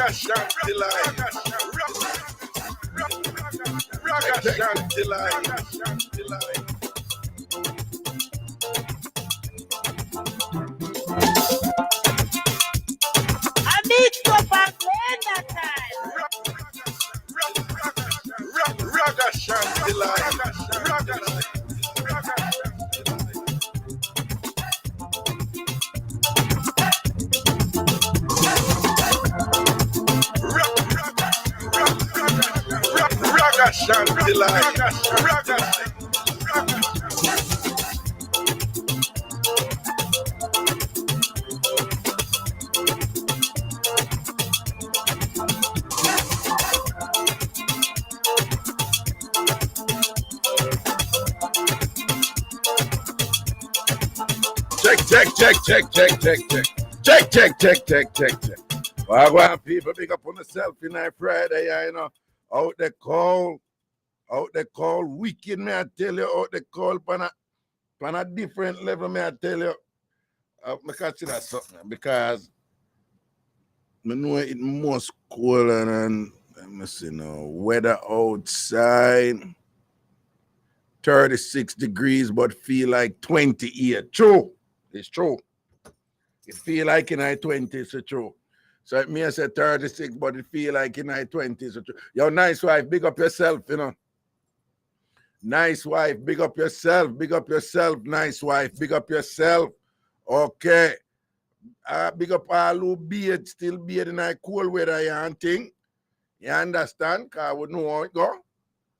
Ragashanti line. Ragashanti line. I need to back when that time. Ragashanti line. Ragashanti line. Check. Well, people, big up on yourself tonight, Friday, you know. Out the call, wicked, may I tell you, out the call, on a different level, may I tell you. I consider something, because I know it most cold and let me see now, weather outside, 36 degrees, but feel like 28. True. It's true. It feel like in my 20s, it's true. So it may say 36, but it feel like in my 20s, it's true. Yo, nice wife, big up yourself, you know. Nice wife, big up yourself, nice wife, big up yourself. Okay. Big up all who beard, still beard in a cold weather, you thing. You understand? Because I would know how it go.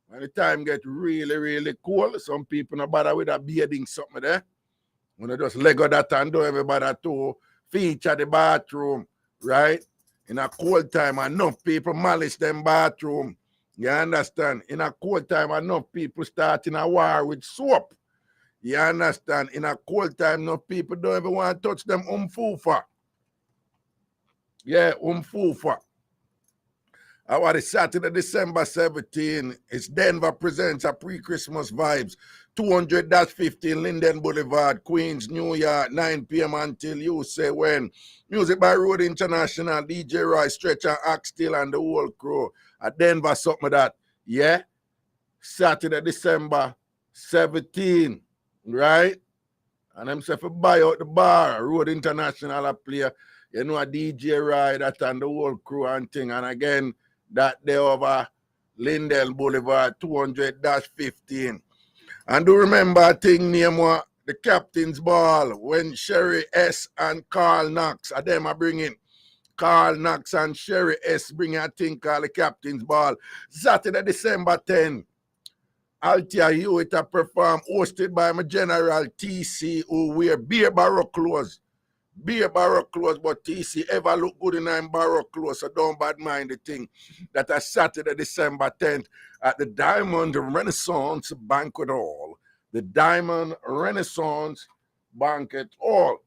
When the time get really, really cold, some people no bother with a bearding something there. When they just Lego that and do everybody to feature the bathroom, right? In a cold time, enough people malice them bathroom. You understand? In a cold time, enough people starting a war with soap. You understand? In a cold time, enough people don't even want to touch them umfufa. Yeah, umfufa. Our Saturday, December 17, it's Denver presents a pre-Christmas vibes. 200-15 Linden Boulevard, Queens, New York, 9 p.m. until you say when. Music by Road International, DJ Roy, Stretcher, Axtill, and the whole crew. At Denver, something like that. Yeah? Saturday, December 17, right? And I'm saying for buy out the bar, Road International a play. You know, a DJ Roy, that and the whole crew and thing. And again, that day over Linden Boulevard, 200-15. And do remember a thing name the Captain's Ball when Sherry S and Carl Knox, them are bringing Carl Knox and Sherry S bring a thing called the Captain's Ball. Saturday, December 10. Altia Hewitt a perform, hosted by my General TC, who wear beer barrel clothes. Beer barrel clothes, but TC ever look good in them barrel clothes, so don't bad mind the thing. That is Saturday, December 10th at the Diamond Renaissance Banquet Hall. The Diamond Renaissance Banquet Hall.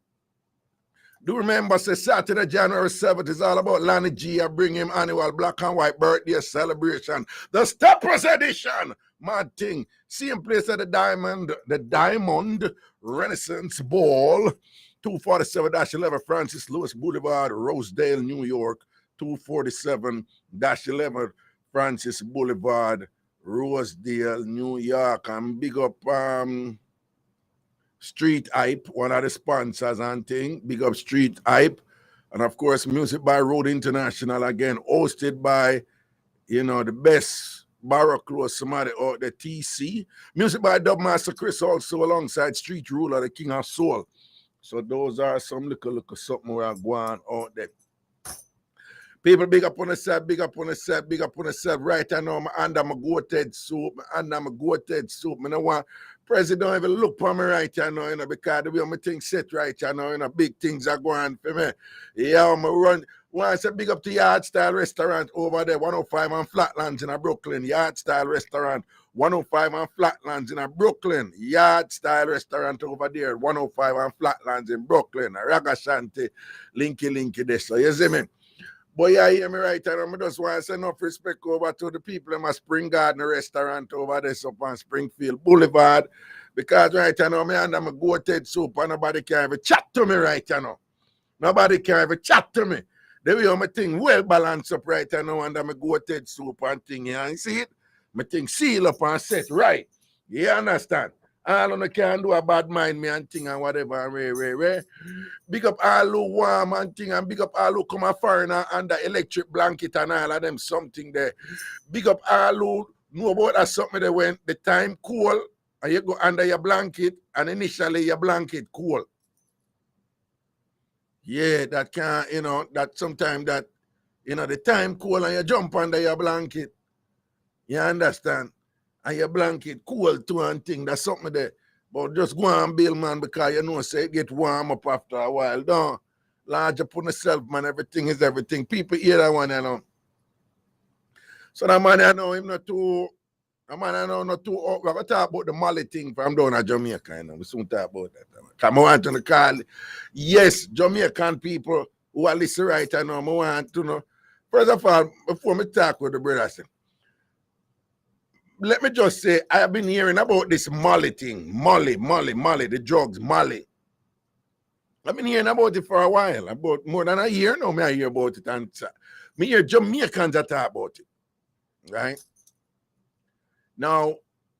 Do remember, say Saturday, January 7th is all about Lanny G. I bring him annual black and white birthday celebration. The Steppers Edition. Mad thing. Same place at the Diamond Renaissance Ball. 247-11 Francis Lewis Boulevard, Rosedale, New York. 247-11 Francis Boulevard, Rosedale, New York. And big up Street Hype, one of the sponsors and thing. Big up Street Hype. And of course, music by Road International, again, hosted by, you know, the best Baroque close somebody out the TC. Music by Dubmaster Chris, also alongside Street Ruler, the King of Soul. So those are some little something we are going out there. People, big up on the set, big up on the set, big up on the set. Right now, I'm under my goated soup. I don't want President don't even look for me right now, you know, because the way my things set right now, you know, big things are going for me. Yeah, I'm run. Once I big up to Yard Style Restaurant over there, 105 on Flatlands in Brooklyn. Yard Style Restaurant, 105 on Flatlands in Brooklyn. Yard Style Restaurant over there, 105 on Flatlands in Brooklyn. Ragashanti, linky this. So you see me? Boy, you hear me right now. I just want to send enough respect over to the people in my Spring Garden restaurant over there up on Springfield Boulevard. Because right now, I'm a goated soup and nobody can even chat to me right now. Nobody can even chat to me. The way my thing well balanced up right now under my goated soup and thing, you see it? My thing seal up and set right. You understand? All of them can do a bad mind me and thing and whatever. Rare. Big up all who warm and thing and big up all who come a foreigner under electric blanket and all of them something there. Big up all who know about that something there when the time cool and you go under your blanket and initially your blanket cool. Yeah, that can, that sometimes that, the time cool and you jump under your blanket. You understand? And your blanket cool too and thing. That's something there. But just go and build, man, because say it get warm up after a while. Don't large up on yourself, man. Everything is everything. People hear that one, So that man, I know him not too. That man, I know not too. We're going to talk about the Mali thing from down at Jamaica, We soon talk about that. Come on to the call. Yes, Jamaican people who are listening right now, I want to know. First of all, before me talk with the brothers, let me just say, I have been hearing about this Molly thing. Molly, the drugs, Molly. I've been hearing about it for a while, about more than a year now. I hear about it, and me hear Jamaicans that talk about it, right? Now,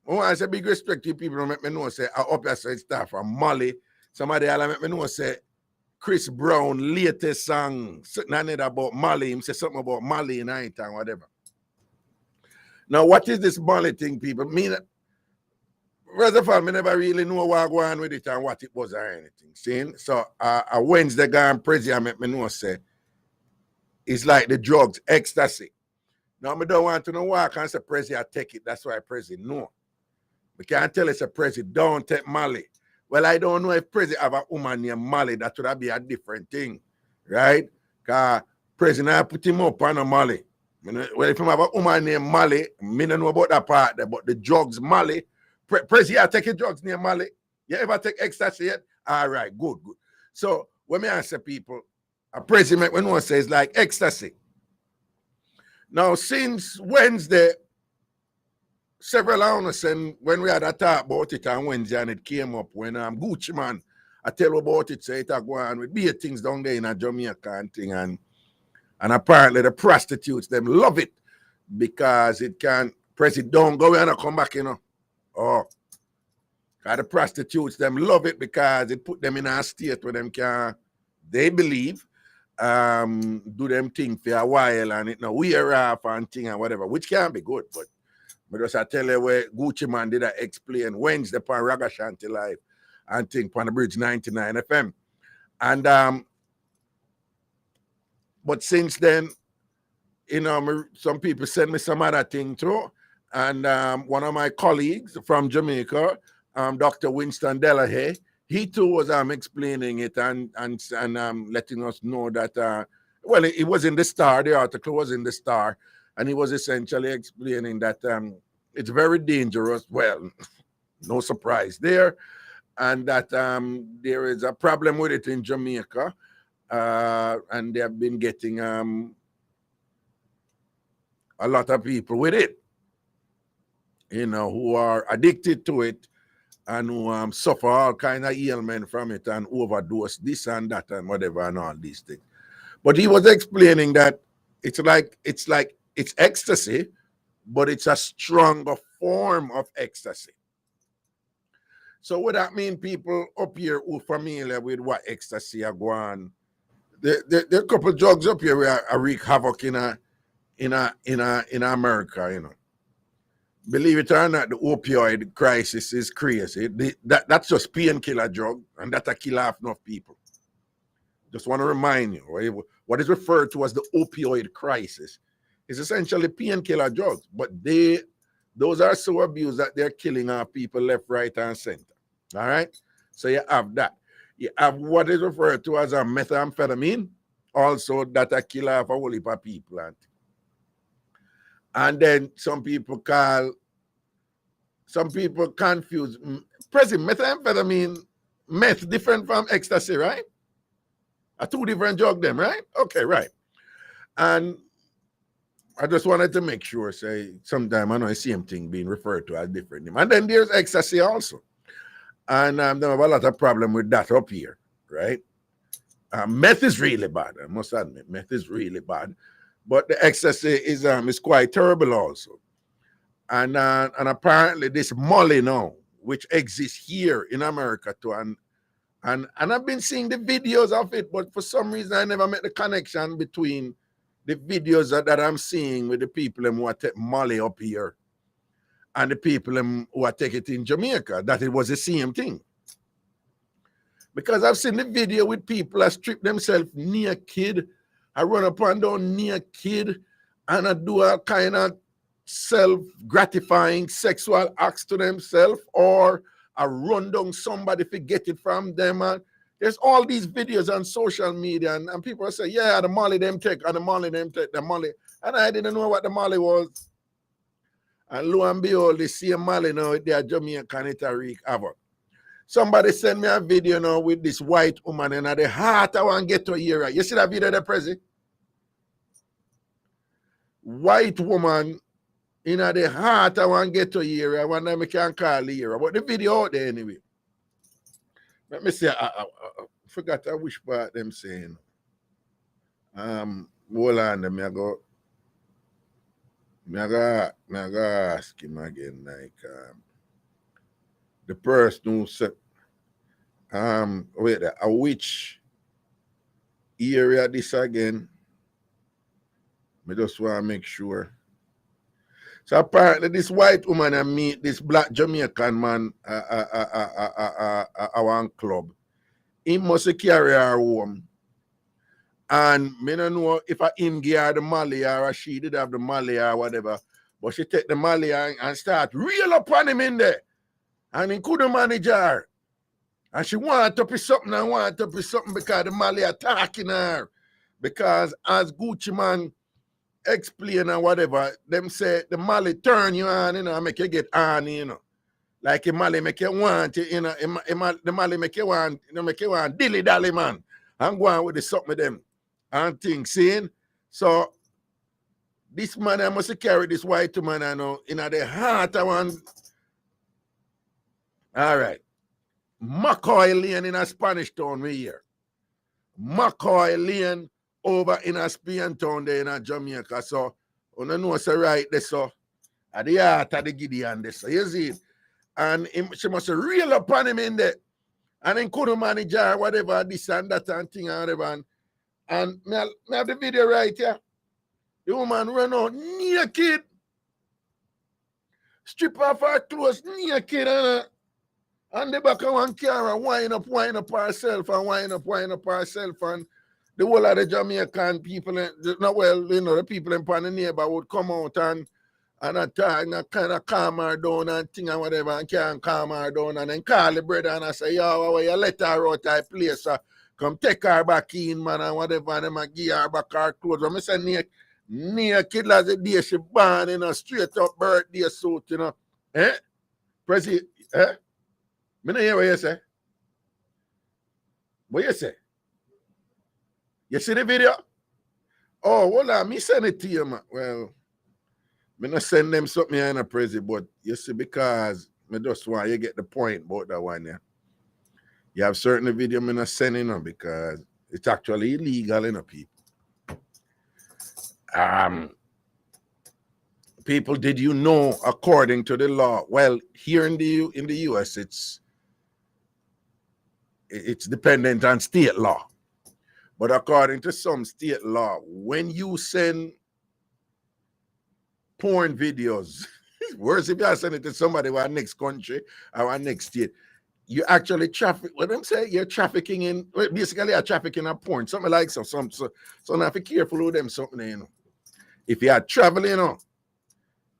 I say big respect to people who make me know, say, I up here say stuff from Molly. Somebody else make me know, say, Chris Brown latest song, something about Molly. Him say something about Molly in night and whatever. Now, what is this Molly thing, people? First of all, I never really know what going on with it and what it was or anything. See? So, a Wednesday guy and Prezi make me know, say, it's like the drugs, ecstasy. Now, I don't want to know why I can't say Prezi I take it. That's why Prezi no. We can't tell it's a Prezi, don't take Molly. Well, I don't know if Prezi have a woman named Molly. That would be a different thing, right? Because Prezi now put him up on a Molly. Well, if you have a woman named Molly, I don't know about that part there, but the drugs, Molly, Prezi, I take drugs named Molly. You ever take ecstasy yet? All right, good. So, when I answer people, a Prezi make me know say it's like ecstasy. Now, since Wednesday, several hours and when we had a talk about it on Wednesday and it came up when Gucci Man, I tell you about it, say it go on with beer things down there in a Jamaica and thing and apparently the prostitutes, them love it because it can press it down, go and come back, Oh, the prostitutes, them love it because it put them in a state where them can, they believe, do them thing for a while and it wear off and thing and whatever, which can be good, but I tell you where Gucci Man did I explain Wednesday on Ragashanti Live and think on the Bridge 99 FM. And but since then, some people send me some other thing too. And one of my colleagues from Jamaica, Dr. Winston Delahaye, he too was explaining it and letting us know that well, it was in the Star, the article was in the Star, and he was essentially explaining that it's very dangerous. Well, no surprise there, and that there is a problem with it in Jamaica, and they have been getting a lot of people with it, who are addicted to it and who suffer all kind of ailment from it and overdose this and that and whatever and all these things. But he was explaining that it's ecstasy, but it's a stronger form of ecstasy. So what that mean, people up here who familiar with what ecstasy are going, there are a couple of drugs up here where are wreak havoc in America, Believe it or not, the opioid crisis is crazy. That's just painkiller drug, and that kill off enough people. Just want to remind you, what is referred to as the opioid crisis is essentially painkiller drugs, but those are so abused that they're killing off people left, right, and center. All right? So you have that. You have what is referred to as a methamphetamine, also that kill off a whole heap of people. And then some people confuse methamphetamine, meth different from ecstasy, right? Are two different drugs, them, right? Okay, right. And I just wanted to make sure, say, sometime I know the same thing being referred to as different. And then there's ecstasy also. And they have a lot of problem with that up here, right? Meth is really bad. I must admit, meth is really bad. But the excess is quite terrible also. And apparently this Molly now, which exists here in America too, and I've been seeing the videos of it, but for some reason I never made the connection between the videos that I'm seeing with the people who are take Molly up here and the people who are take it in Jamaica, that it was the same thing. Because I've seen the video with people that strip themselves naked, I run up and down naked, and I do a kind of self-gratifying sexual acts to themselves, or I run down somebody to get it from them. And there's all these videos on social media, and people say, yeah, the Molly them take, and the Molly them take, the Molly. And I didn't know what the Molly was. And lo and behold, the same Molly now, they're Jamaican, it wreak havoc. Somebody sent me a video now with this white woman, and at the heart I want to get to hear. You see that video there, Prezi? White woman, in the heart I want to get to hear. I want them can call here. But the video out there anyway. Let me see. I forgot which part them saying. Hold on, me I go ask him again, like the person who said, wait, which area this again? I just want to make sure. So apparently this white woman and meet this black Jamaican man our club. He must carry her home. And I don't know if him give her the Molly or she did have the Molly or whatever. But she take the Molly and start reel upon him in there. And he couldn't manage her. And she wanted to be something because the Molly attacking her. Because as Gucci man explain or whatever, them say the Molly turn you on, make you get on, Like the Molly make you want, the Molly make you want, dilly-dally, man. I'm going with the something with them. And things, seeing? So, this man, I must carry this white woman, I know, in the heart, I want. All right. McCoy Lane in a Spanish town, we here. McCoy Lane over in a Spain town there in Jamaica. So, you know, so right there, so, at the heart of the Gideon there, so, you see it? And she must reel upon him in there. And then couldn't manage her, whatever, this and that and thing and whatever. And me have the video right here. The woman run out naked. Strip off her clothes naked. And the back of one car wind up herself and wind up herself. And the whole of the Jamaican people, the people in the neighborhood come out and attack and kind of calm her down and thing and whatever, and can't calm her down. And then call the brother and I say, yo, you let her out that place. Come take her back in, man, and whatever, and them give her back her clothes. And I say, naked as the day she born, straight up birthday suit, Eh? Prezi, eh? Me not hear what you say. What you say? You see the video? Oh, hold on, me send it to you, man. Well, me not send them something here in a Prezi, but you see, because me just want you get the point about that one, yeah. You have certain video me not sending them because it's actually illegal, people. People, did you know, according to the law? Well, here in the US, it's dependent on state law. But according to some state law, when you send porn videos, worse if you send it to somebody in our next country or our next state, you actually traffic. What I'm saying, you're trafficking in. Basically, you're trafficking in porn, something like so. So now be careful with them something. If you are traveling,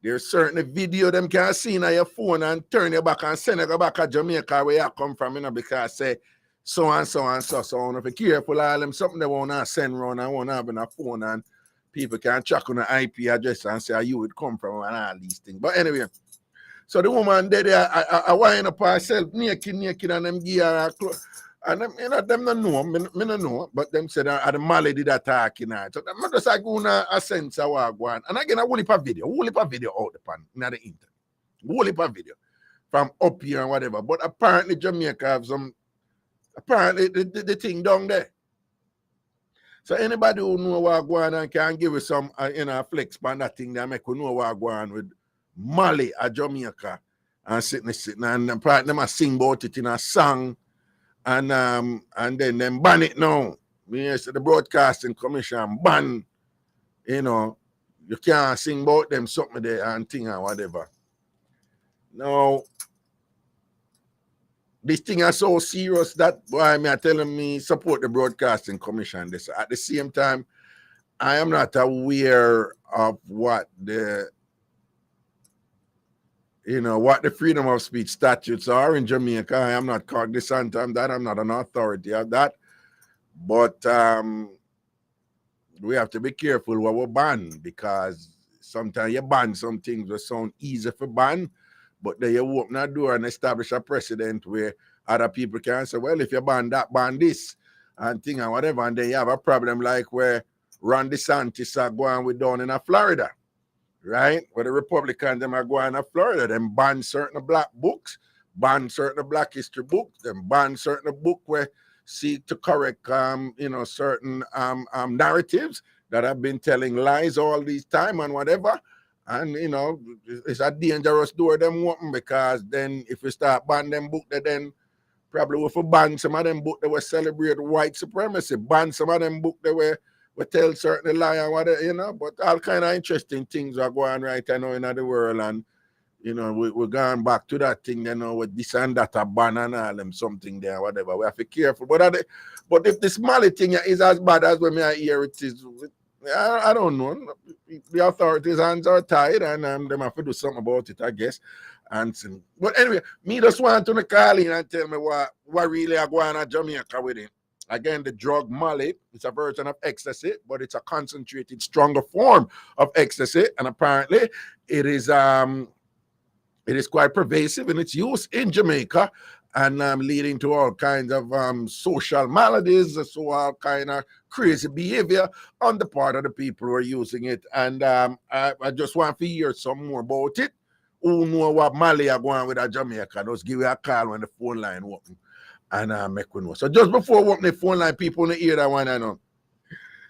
there's certain video them can see on your phone and turn your back and send you back to Jamaica where you come from, because say so and so and so. So be careful, all them something they want to send around and want to have in a phone, and people can track on the IP address and say you would come from and all these things. But anyway. So the woman there, I wind up herself naked, and them give her clothes. And them, them don't know, me don't know, but them said the Molly did attack in her. So them just go a sense of what going. And again, a whole heap of video out the pan, in the internet. Whole heap of video from up here and whatever. But apparently Jamaica have some, apparently the thing down there. So anybody who know what go on and can give us some, flex on that thing that make you know what go on with Mali at Jamaica and sitting and part them a sing about it in a song and then them ban it now. Yes, the Broadcasting Commission ban, you can't sing about them something there and thing or whatever. Now, this thing is so serious that why me are telling me support the Broadcasting Commission. This at the same time, I am not aware of what the freedom of speech statutes are in Jamaica. I am not cognizant of that. I'm not an authority of that. But we have to be careful what we ban, because sometimes you ban some things that sound easy for ban, but then you open a door and establish a precedent where other people can say, well, if you ban that, ban this, and thing and whatever, and then you have a problem like where Ron DeSantis are going with down in Florida, right? Where the Republicans them are going to Florida, them ban certain black books, ban certain black history books, them ban certain book where seek to correct certain narratives that have been telling lies all this time and whatever. And it's a dangerous door them open, because then if we start banning them book, then probably if we ban some of them book that were celebrate white supremacy, ban some of them book that were tell certain lie and whatever, but all kind of interesting things are going right now in the world. And we're going back to that thing, with this and that, a ban and all them something there, whatever. We have to be careful. But if this Mali thing is as bad as when I hear it is, I don't know. The authorities' hands are tied, and they have to do something about it, I guess. But anyway, me just want to call in and tell me what really are going on Jamaica with it. Again, the drug Mali, it's a version of ecstasy, but it's a concentrated, stronger form of ecstasy, and apparently it is quite pervasive in its use in Jamaica, and leading to all kinds of social maladies, so all kind of crazy behavior on the part of the people who are using it. And I just want to hear some more about it. Who know what Mali are going with Jamaica? Just give you a call when the phone line open, and make we know. So just before we open the phone line, people in the ear that want to know.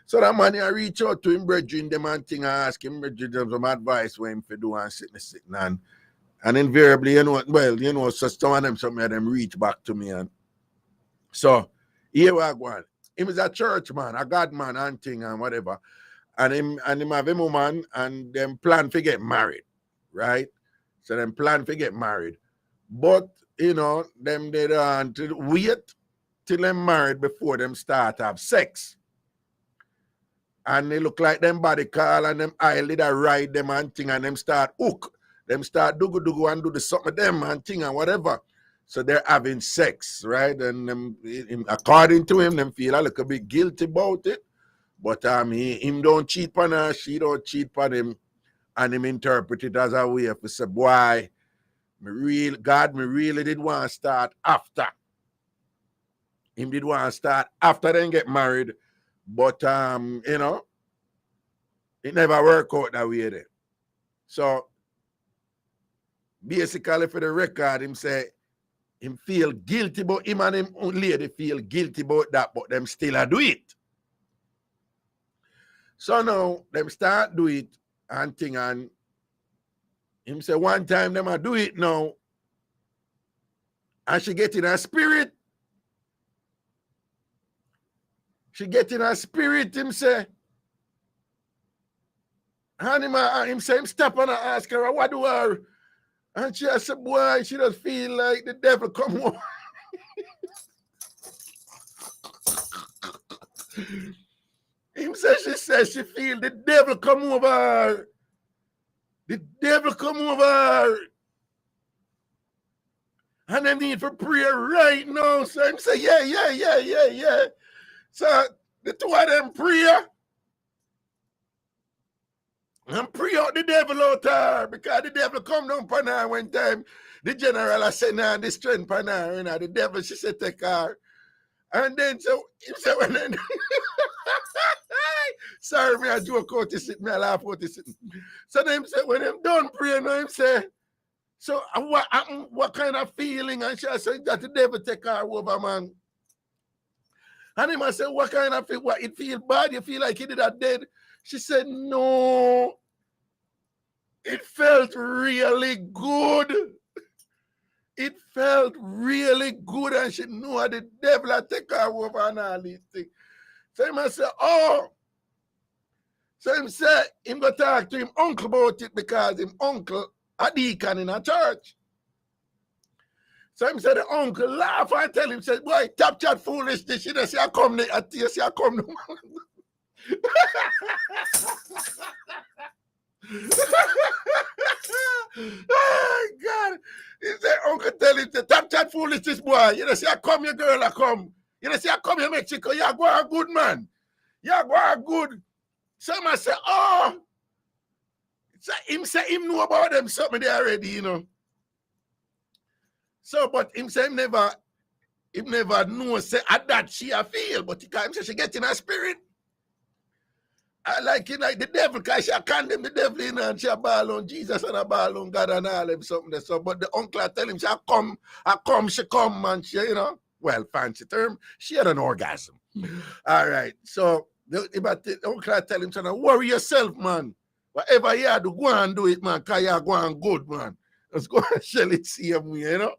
So that man, I reach out to him, brethren, them and thing, and ask him, brethren, some advice where him to do and sitting and invariably, so some of them reach back to me. And so here we are going. Him is a church man, a God man and thing and whatever. And him have a woman, and them plan to get married, right? So them plan to get married. But, them they don't to wait till them married before them start have sex. And they look like them body call and them eyelid that ride them and thing, and them start hook. Them start do and do the something of them and thing and whatever. So they're having sex, right? And according to him, them feel a little bit guilty about it. But him don't cheat on her, she don't cheat on him. And him interpret it as a way of say, boy, me really did want to start after. Him did want to start after then get married. But, it never worked out that way there. So, basically, for the record, him say, him feel guilty about him and him lady feel guilty about that, but them still do it. So now, them start do it and thing, and him say one time them do it now, and she get in her spirit. She get in her spirit, him say. And him say, him stop and ask her, what do her? And she said, boy, she just feel like the devil come over. Him says she feel the devil come over her. The devil come over her. And them need for prayer right now. So him say, yeah. So the two of them pray. And pray out the devil out her, because the devil come down upon her one time. The general said, nah, the strength upon her, the devil, she said, take her. And then, so, he said, when then, sorry, me, I joke out to sit, me, I laugh out to sit. So then, say, when them done praying, him say, so, what kind of feeling? And she said, that the devil take her over, man. And him I said, what kind of feel? What, it feel bad? You feel like he did that dead? She said, no. It felt really good. It felt really good, and she knew how the devil had taken her over and all these things. So him I said, oh. So him said, him go talk to him uncle about it because him uncle a deacon in a church. So him said the uncle laugh and tell him, said, boy, tap chat foolishness. You see I come there, you see I come there. Oh God. He said, uncle tell him, tap chat foolishness, boy. You know, see I come, your girl I come. You know, see I come here Mexico, you go a good man. You go a good. So I say, oh. So him know about them something there already, you know. So, but him say him never know say at that she a feel, but he can't say she get in her spirit. I like it like the devil, because she condemn the devil in and she a ball on Jesus and a ball on God and all them something there. So, but the uncle I tell him she come, she come and she, you know, well, fancy term, she had an orgasm. All right. So the uncle I tell him, so don't worry yourself, man. Whatever you have to go and do it, man, because you're going good, man. Let's go and shell it, see him, you know.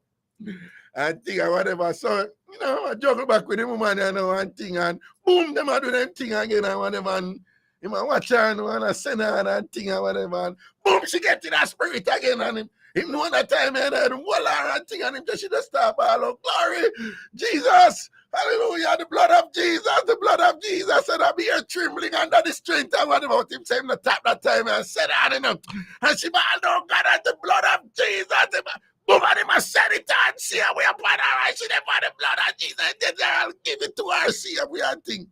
And thing or whatever. So, you know, I juggle back with him, man, you know, and thing, and boom, them I do them thing again and whatever. And him I watch her and I send her and thing and whatever. And boom, she get in that spirit again. And him know that time and wall her and thing and him just she just start all out, glory, Jesus, hallelujah, the blood of Jesus, and I be here trembling under the strength and whatever. But him say him the tap that time and said that and she ball, oh God, and the blood of Jesus. Boom, and him said it and see how we upon her and she never the blood of Jesus. And then I'll give it to her, see how we are thing.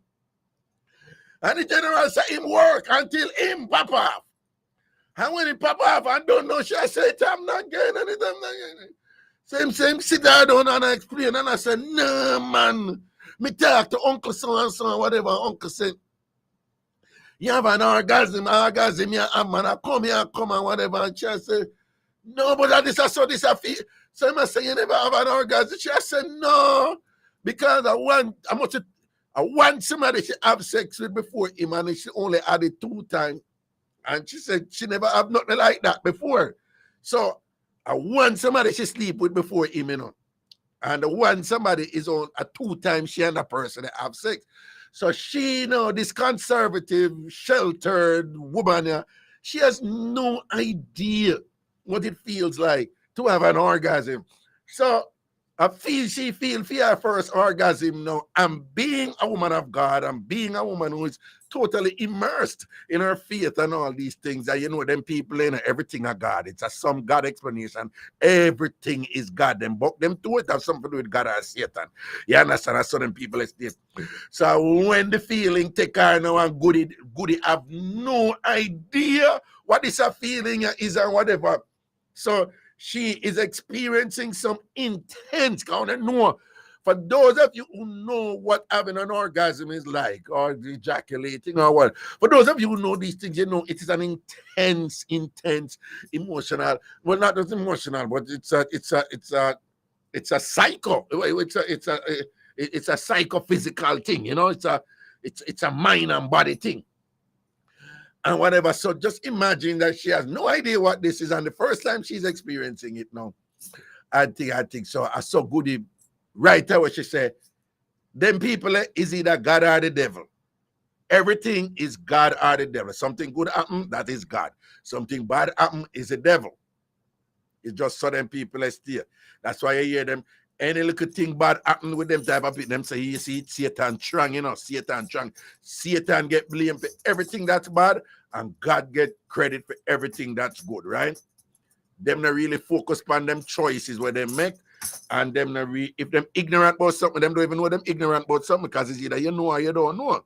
And the general said him work until him pop off. And when he pop off, I don't know, she said, I'm not getting anything. Same sit down and I explain. And I said, no, man. Me talk to Uncle so and so, whatever. Uncle said, you have an orgasm, yeah, man. I come here, come and whatever. And she said, no, but this is so this I feel. So I must say, you never have an orgasm. She said, no, because I want somebody to have sex with before him, and she only had it 2 times. And she said she never have nothing like that before. So I want somebody she sleep with before him, you know. And the one somebody is on a 2 times she and a person that have sex. So she, you know, this conservative, sheltered woman, she has no idea what it feels like to have an orgasm. So she feel for her first orgasm now. I'm being a woman of God. I'm being a woman who is totally immersed in her faith and all these things. That you know, them people in everything are God. It's a some God explanation. Everything is God. Them book them to it have something to do with God or Satan. You understand? That's certain people is this. So when the feeling take her now and goody have no idea what is a feeling is or whatever. So she is experiencing some intense kind of know. For those of you who know what having an orgasm is like, or ejaculating, or what, for those of you who know these things, you know it is an intense emotional. Well, not just emotional, but it's a psycho. It's a psychophysical thing. You know, it's a mind and body thing. And whatever. So just imagine that she has no idea what this is, and the first time she's experiencing it now. I think so. I saw Goody right there where she said, them people is either God or the devil. Everything is God or the devil. Something good happen, that is God. Something bad happen is the devil. It's just so them people steer. That's why you hear them. Any little thing bad happen with them type of people, them say, you see, Satan strong, you know, Satan strong. Satan get blamed for everything that's bad, and God get credit for everything that's good, right? Them not really focus on them choices where they make, and them not if them ignorant about something, them don't even know them ignorant about something, because it's either you know or you don't know.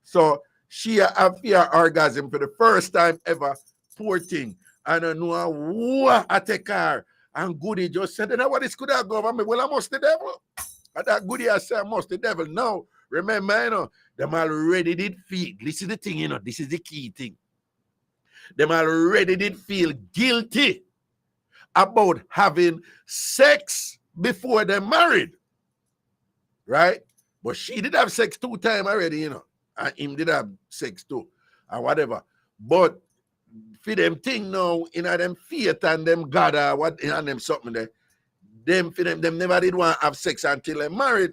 So she have fear orgasm for the first time ever, poor thing. And I know what I take her. And Goody just said, you know what, this could have gone. I mean, well, I must the devil. And that Goody I said, I must the devil. No, remember, you know, them already did feel. This is the thing, you know, this is the key thing. Them already did feel guilty about having sex before they're married. Right? But she did have sex 2 times already, you know. And him did have sex too, or whatever. But for them thing now, in them faith and them God or what and them something there, them for them never did want to have sex until they married.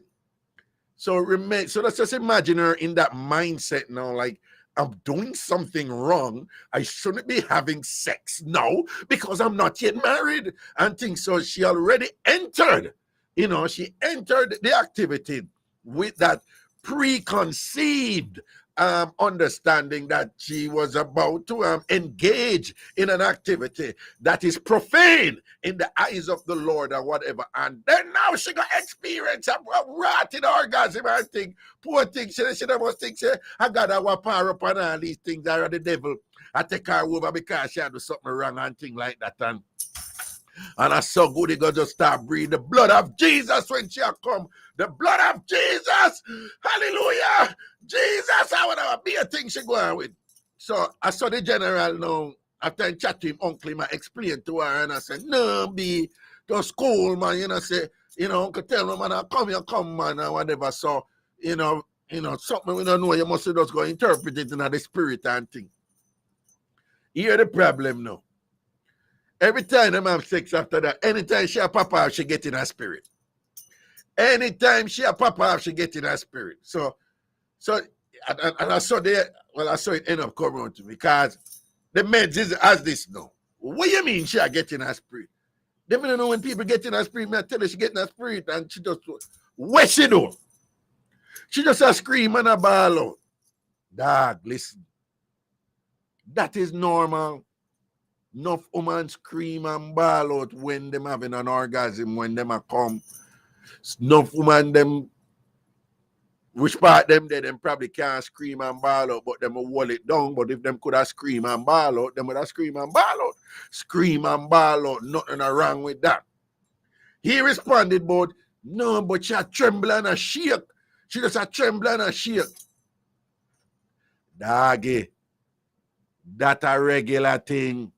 So let's just imagine her in that mindset now, like, I'm doing something wrong. I shouldn't be having sex now because I'm not yet married. And things. So she already entered, she entered the activity with that preconceived understanding that she was about to engage in an activity that is profane in the eyes of the Lord or whatever. And then now she got experience a rotten orgasm and think, poor thing, she must think, I got to whap her up and all these things are the devil. I take her over because she had to do something wrong and thing like that. And I saw good, he got to start breathing the blood of Jesus when she come. The blood of Jesus. Hallelujah. Jesus, I want to be a thing she go on with. So I saw the general now. After I chat to him, uncle, I explained to her and I said, no, be to school, man. Say, uncle tell me, man, I come, man, or whatever. So, something we don't know, you must just go interpret it in the spirit and thing. Here's the problem now. Every time them have sex after that, anytime she a pop off, she get in her spirit. Anytime she a pop off, she get in her spirit. So and I saw it end up coming on to me because the meds is as this now. What do you mean she a get in her spirit? They don't know when people get in her spirit, I tell her she get in her spirit and she just, what she do? She just a scream and a bawl out. Dog, listen. That is normal. Enough women scream and bawl out when them having an orgasm, when them a come. Enough women, them, which part them they them probably can't scream and bawl out, but them will hold it down. But if them could have scream and bawl out, them would have scream and bawl out. Scream and bawl out, nothing wrong with that. He responded, but no, but she a tremble and a shake. She just a tremble and a shake. Doggy, that a regular thing.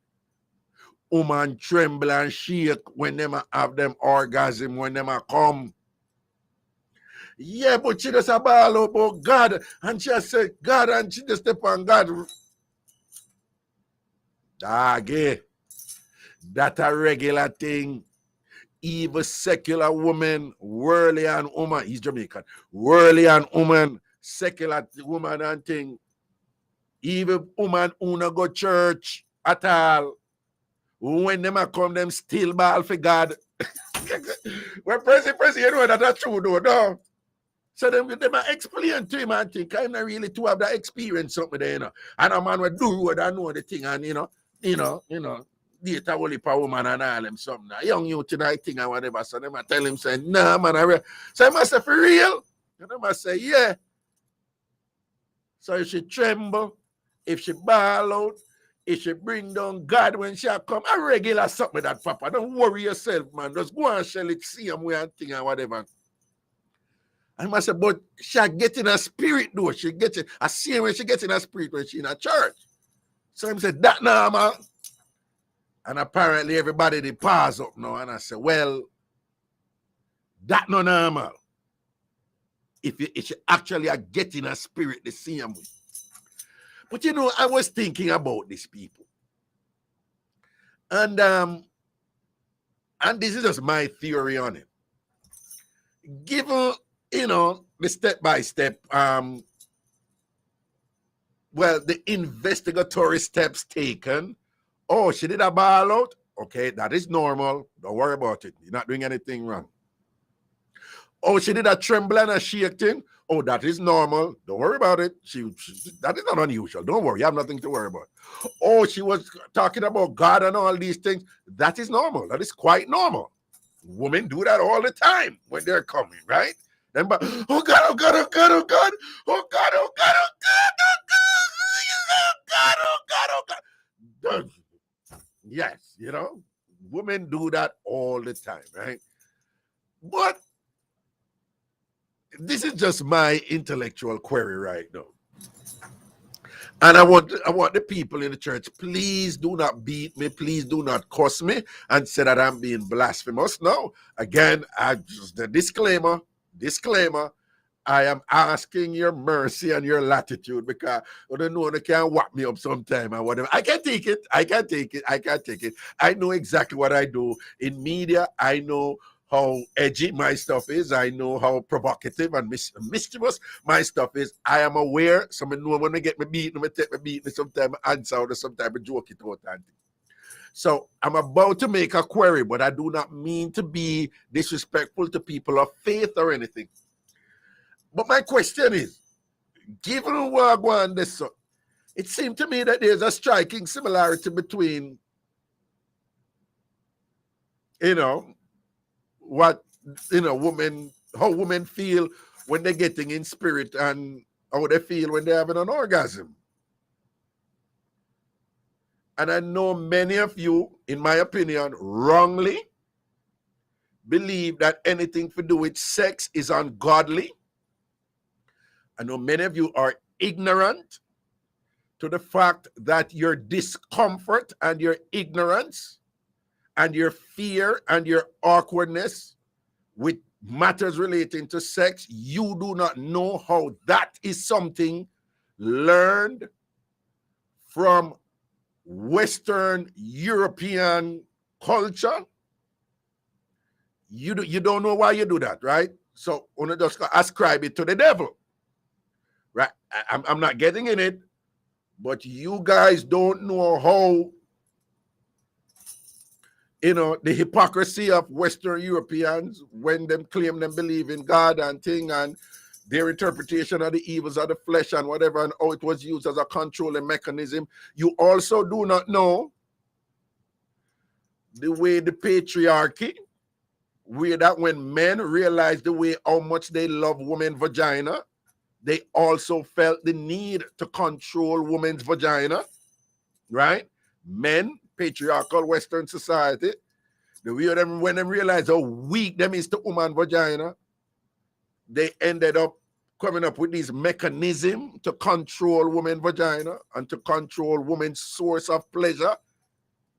Woman tremble and shake when them have them orgasm, when them come. Yeah, but she just a ball about God. And she said God and she just step on God. Doggy, that a regular thing. Even secular woman, worldly and woman, he's Jamaican, worldly and woman, secular woman and thing. Even woman who no go church at all. When them come, them still ball for God. When Prezi, you know that's true though, no? So them explain to him and think, I'm not really to have that experience something there, And a man will do what I know the thing and, date a whole heap of woman and all them something. A young youth tonight thing or whatever. So them tell him, say, nah, man, so I must say, for real? And I must say, yeah. So if she tremble, if she bawl out, if she bring down God when she come, a regular something that, Papa. Don't worry yourself, man. Just go and shell it, see him where and thing or whatever. I must say, but she getting a spirit though. She getting, I see when she getting a spirit when she in a church. So I said, that now, man. And apparently everybody they pause up now. And I said, well, that no normal. If you actually are getting a spirit the same way. But I was thinking about these people. And this is just my theory on it. Given, the step-by-step, the investigatory steps taken. Oh, she did a ball out? Okay, that is normal. Don't worry about it. You're not doing anything wrong. Oh, she did a tremble and a shake thing? Oh, that is normal. Don't worry about it. That is not unusual. Don't worry. You have nothing to worry about. Oh, she was talking about God and all these things. That is normal. That is quite normal. Women do that all the time when they're coming, right? Then, but, oh God, oh God, oh God, oh God, oh God, oh God, oh God, oh God, oh God, oh God. Yes, women do that all the time, right? But this is just my intellectual query right now. And I want the people in the church, please do not beat me, please do not curse me and say that I'm being blasphemous. No, again, the disclaimer, I am asking your mercy and your latitude because I don't know they can whack me up sometime or whatever. I can take it. I can take it. I can take it. I know exactly what I do in media. I know how edgy my stuff is. I know how provocative and mischievous my stuff is. I am aware. Some know when I get me beaten, I take me beaten. Sometimes I answer or sometimes I joke it out. So I'm about to make a query, but I do not mean to be disrespectful to people of faith or anything. But my question is, given what I go on this, it seemed to me that there's a striking similarity between, what, women, how women feel when they're getting in spirit and how they feel when they're having an orgasm. And I know many of you, in my opinion, wrongly believe that anything to do with sex is ungodly. I know many of you are ignorant to the fact that your discomfort and your ignorance and your fear and your awkwardness with matters relating to sex, you do not know how that is something learned from Western European culture. You don't know why you do that, right? So you just ascribe it to the devil, right? I'm not getting in it, but you guys don't know how, the hypocrisy of Western Europeans when them claim them believe in God and thing and their interpretation of the evils of the flesh and whatever and how it was used as a controlling mechanism. You also do not know the way the patriarchy, where that when men realized the way how much they love women's vagina, they also felt the need to control women's vagina, right? Men, patriarchal Western society, the way them when them realized how weak them is to woman vagina, they ended up coming up with this mechanism to control women's vagina and to control women's source of pleasure.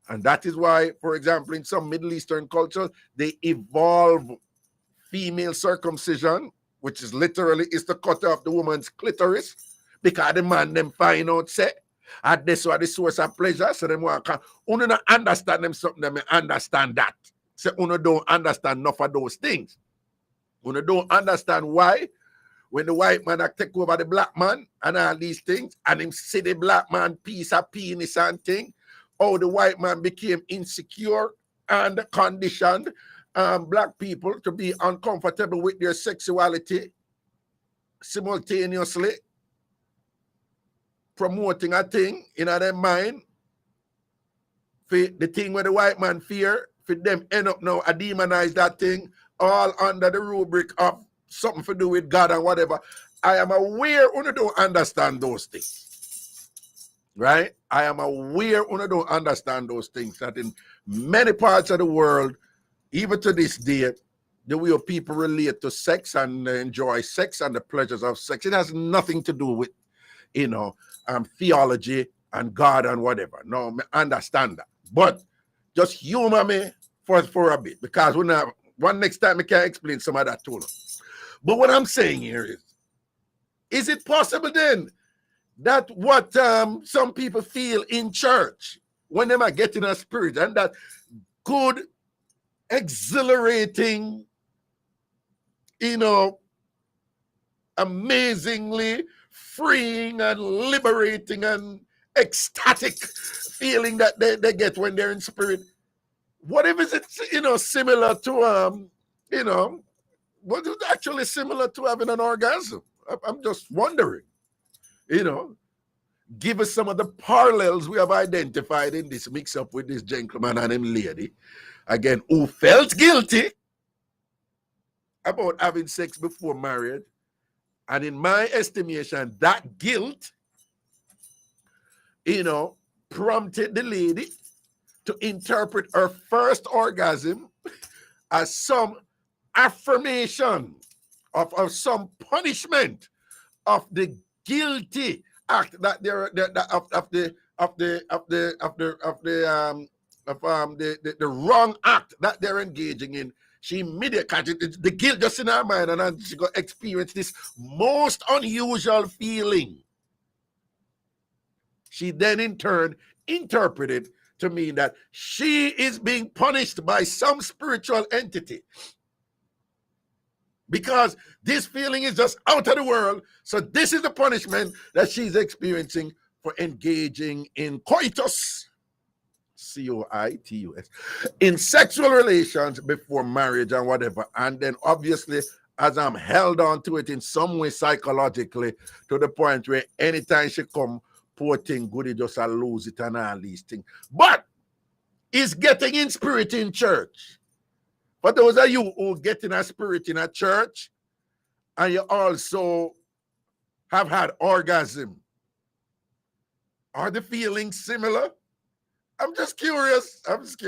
And that is why, for example, in some Middle Eastern cultures, they evolve female circumcision, which is literally is to cut off the woman's clitoris, because the man them find out say, and this was the source of pleasure. So them want to not understand them something, them understand that. So uno don't understand enough of those things. Uno don't understand why when the white man take over the black man and all these things, and him see the black man piece of penis and thing, how the white man became insecure and conditioned black people to be uncomfortable with their sexuality, simultaneously promoting a thing in their mind for the thing where the white man fear, for them end up now a demonize that thing, all under the rubric of something to do with God and whatever. I am aware you don't understand those things, right? I am aware you don't understand those things, that in many parts of the world, even to this day, the way people relate to sex and enjoy sex and the pleasures of sex, it has nothing to do with, theology and God and whatever. No, I understand that. But just humor me for a bit, because one next time I can explain some of that too. But what I'm saying here is it possible then that what some people feel in church when they are getting a spirit, and that good, exhilarating, amazingly freeing and liberating and ecstatic feeling that they get when they're in spirit, what if it's similar to what is actually similar to having an orgasm? I'm just wondering, give us some of the parallels we have identified in this mix up with this gentleman and him lady, again, who felt guilty about having sex before marriage. And in my estimation, that guilt, prompted the lady to interpret her first orgasm as some affirmation of some punishment of the guilty act that the wrong act that they're engaging in she immediately, the guilt just in her mind, and then she go experience this most unusual feeling. She then in turn interpreted to mean that she is being punished by some spiritual entity because this feeling is just out of the world. So this is the punishment that she's experiencing for engaging in coitus, C-O-I-T-U-S, in sexual relations before marriage and whatever. And then obviously, as I'm held on to it in some way psychologically, to the point where anytime she come, poor thing, goody just a lose it and all these things. But is getting in spirit in church. For those of you who get in a spirit in a church and you also have had orgasm, are the feelings similar? I'm just curious. I'm just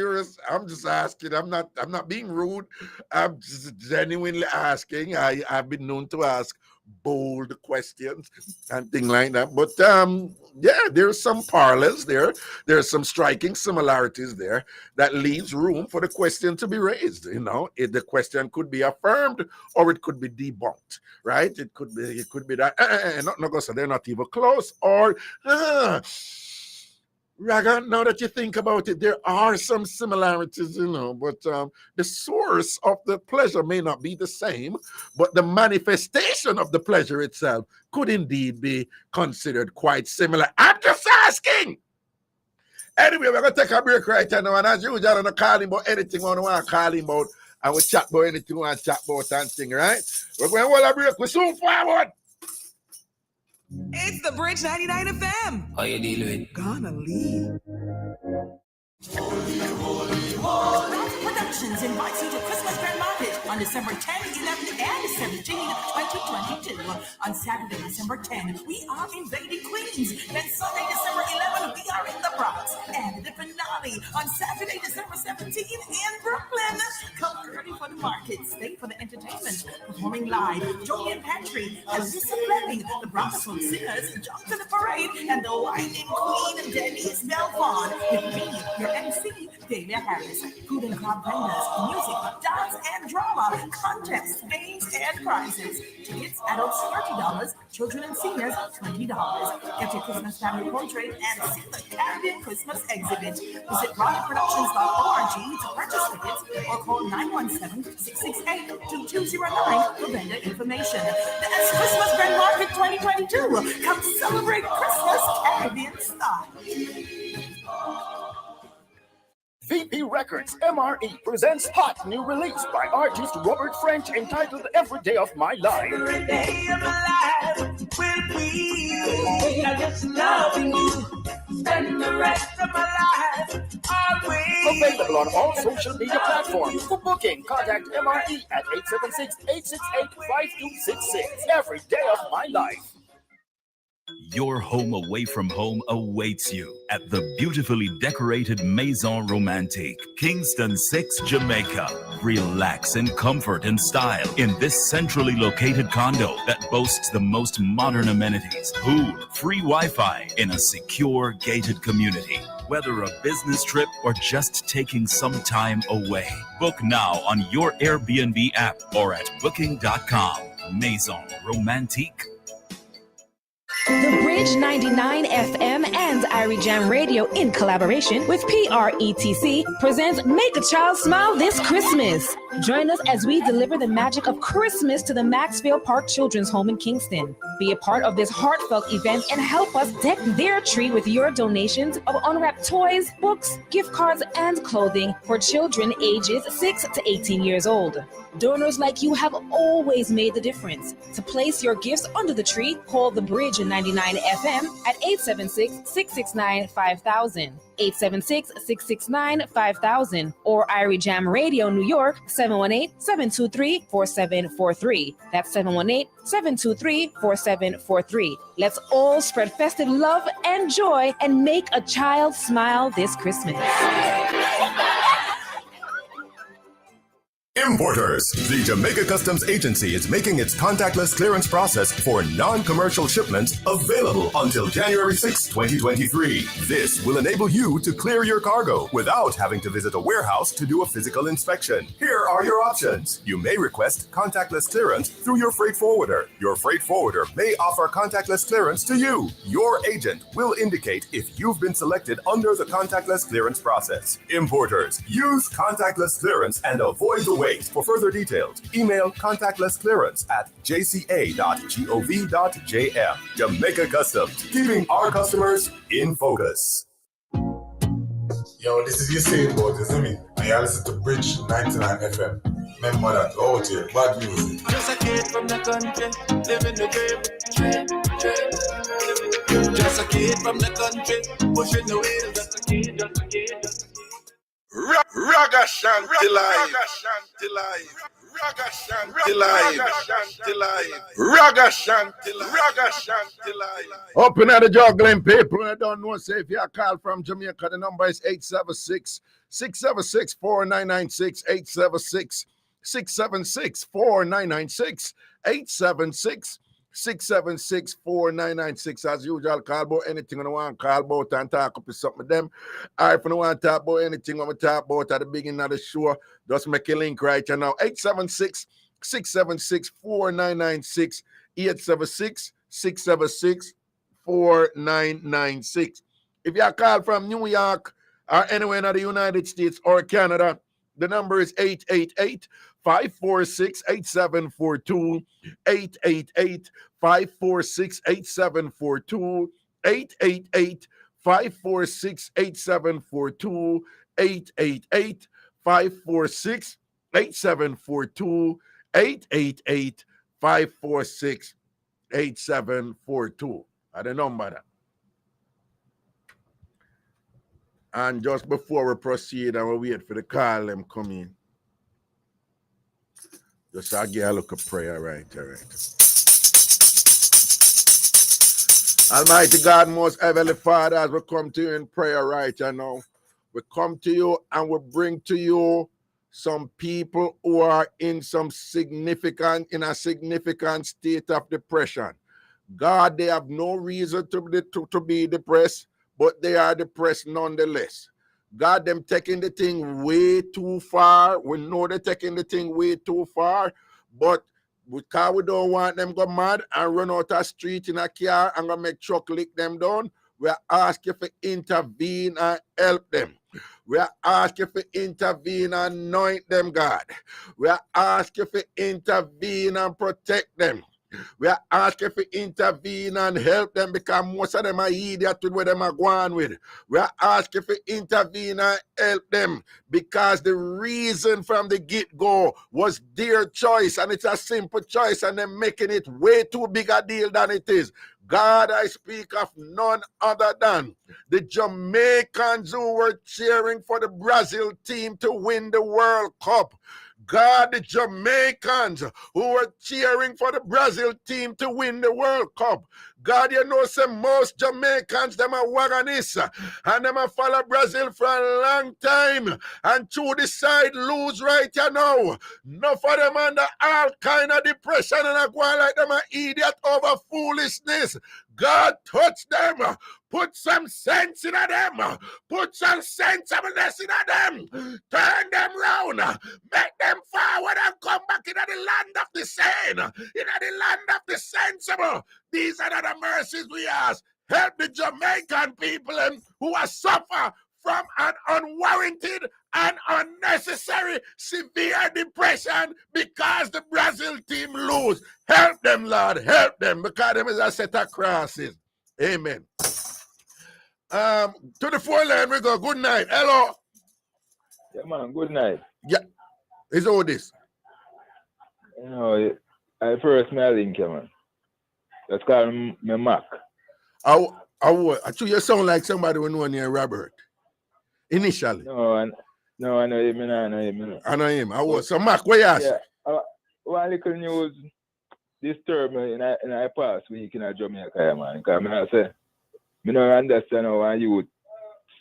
asking. I'm not being rude. I'm just genuinely asking. I've been known to ask bold questions and things like that. But yeah, there's some parallels there. There's some striking similarities there that leaves room for the question to be raised. You know, the question could be affirmed or it could be debunked, right? It could be that not so they're not even close, or Raga, now that you think about it, there are some similarities, you know, but the source of the pleasure may not be the same, but the manifestation of the pleasure itself could indeed be considered quite similar. I'm just asking. Anyway, we're going to take a break right now, and as usual, I'm not calling about anything we want to call him about, and we chat about anything we want to chat about and thing, right? We're going to hold a break. We're soon forward. It's the Bridge 99 FM. How you deal with? Gonna leave. Productions invites you to Christmas Grand Market on December 10, 11, and 17, 2022. On Saturday, December 10, we are invading Queens. Then Sunday, December 11, we are in the Bronx. And the finale on Saturday, December 17 in Brooklyn. Come early for the market, stay for the entertainment. Performing live, Julian Pantry, Alyssa Fleming, the Bronxville Singers, Jonathan the Parade, and the whining queen, Denise Belfon. With me, your MC, Dahlia Harris. Food and club vendors, music, dance and drama, contests, games, and prizes. Tickets, adults $30, children and seniors $20. Get your Christmas family portrait and see the Caribbean Christmas exhibit. Visit RocketProductions.org to purchase tickets or call 917-668-2209 for vendor information. That's Christmas Grand Market 2022. Come celebrate Christmas Caribbean style. VP Records MRE presents hot new release by artist Robert French entitled Every Day of My Life. Every day of my life will be I just loving you. Spend the rest of my life always. Available on all social media platforms. For booking, contact MRE at 876-868-5266. Every Day of My Life. Your home away from home awaits you at the beautifully decorated Maison Romantique, Kingston 6, Jamaica. Relax in comfort and style in this centrally located condo that boasts the most modern amenities, food, free Wi-Fi in a secure gated community. Whether a business trip or just taking some time away, book now on your Airbnb app or at booking.com. Maison Romantique. The Bridge 99 FM and Irie Jam Radio, in collaboration with PRETC, presents Make a Child Smile this Christmas. Join us as we deliver the magic of Christmas to the Maxfield Park Children's Home in Kingston. Be a part of this heartfelt event and help us deck their tree with your donations of unwrapped toys, books, gift cards, and clothing for children ages 6 to 18 years old. Donors like you have always made the difference. To place your gifts under the tree, call the Bridge 99 FM at 876-669-5000, 876-669-5000, or Irie Jam Radio New York, 718-723-4743. That's 718-723-4743. Let's all spread festive love and joy and make a child smile this Christmas. Importers. The Jamaica Customs Agency is making its contactless clearance process for non-commercial shipments available until January 6, 2023. This will enable you to clear your cargo without having to visit a warehouse to do a physical inspection. Here are your options. You may request contactless clearance through your freight forwarder. Your freight forwarder may offer contactless clearance to you. Your agent will indicate if you've been selected under the contactless clearance process. Importers, use contactless clearance and avoid the wait. For further details, email contactlessclearance@jca.gov.jm. Jamaica Customs, keeping our customers in focus. Yo, this is your saying about this, isn't it? And you listen to Bridge 99 FM. Remember that, out here, bad music. Just a kid from the country, living the dream. Just a kid from the country, pushing the wheels. Just a kid. Ragashanti live. Ragashanti live. Open at the juggling people. I don't know say if you call from Jamaica. The number is 876-676-4996. 876-676-4996. 876-676-4996. As usual, call about anything I want to call about and talk up with something with them. Or if you want to talk about anything I want to talk about at the beginning of the show, just make a link right now. 876-676-4996. 876-676-4996. If you call from New York or anywhere in the United States or Canada, the number is 888-546-8742. 888-546-8742. 888-546-8742. 888-546-8742. 888-546-8742. Are the number that. And just before we proceed and we wait for the call them come in, just I'll give a look of prayer, right. Almighty God, most heavenly Father, as we come to you in prayer right now, we come to you and we bring to you some people who are in a significant state of depression. God, they have no reason to be depressed, but they are depressed nonetheless. God, them taking the thing way too far. We know they're taking the thing way too far, but because we don't want them go mad and run out of street in a car and go make truck lick them down, we ask you to intervene and help them. We ask you to intervene and anoint them, God. We ask you to intervene and protect them. We are asking for intervene and help them because most of them are idiots with what them are going with. We are asking for intervene and help them because the reason from the get-go was their choice, and it's a simple choice, and they're making it way too big a deal than it is. God, I speak of none other than the Jamaicans who were cheering for the Brazil team to win the World Cup. God, the Jamaicans who were cheering for the Brazil team to win the World Cup. God, you know some most Jamaicans, them are Waganists, and them are follow Brazil for a long time, and to decide lose right you know. Enough of them under all kind of depression and a go like them are idiot over foolishness. God, touch them. Put some sense in them. Put some sensibleness in them. Turn them round. Make them forward and come back into the land of the sane. Into the land of the sensible. These are the mercies we ask. Help the Jamaican people who are suffer from an unwarranted and unnecessary severe depression because the Brazil team lose. Help them, Lord. Help them because them is a set of crosses. Amen. To the phone line we go. Good night. Hello. Yeah, man. Good night. Yeah. It's all this. You know, I first my link, man. That's called me Mac. I actually you sound like somebody who know near Robert. Initially. No, I know him. I know him. So Mac, what you ask? Yeah. One little news disturbed me in I past week in Jamaica, man. Because I say, I don't understand how a youth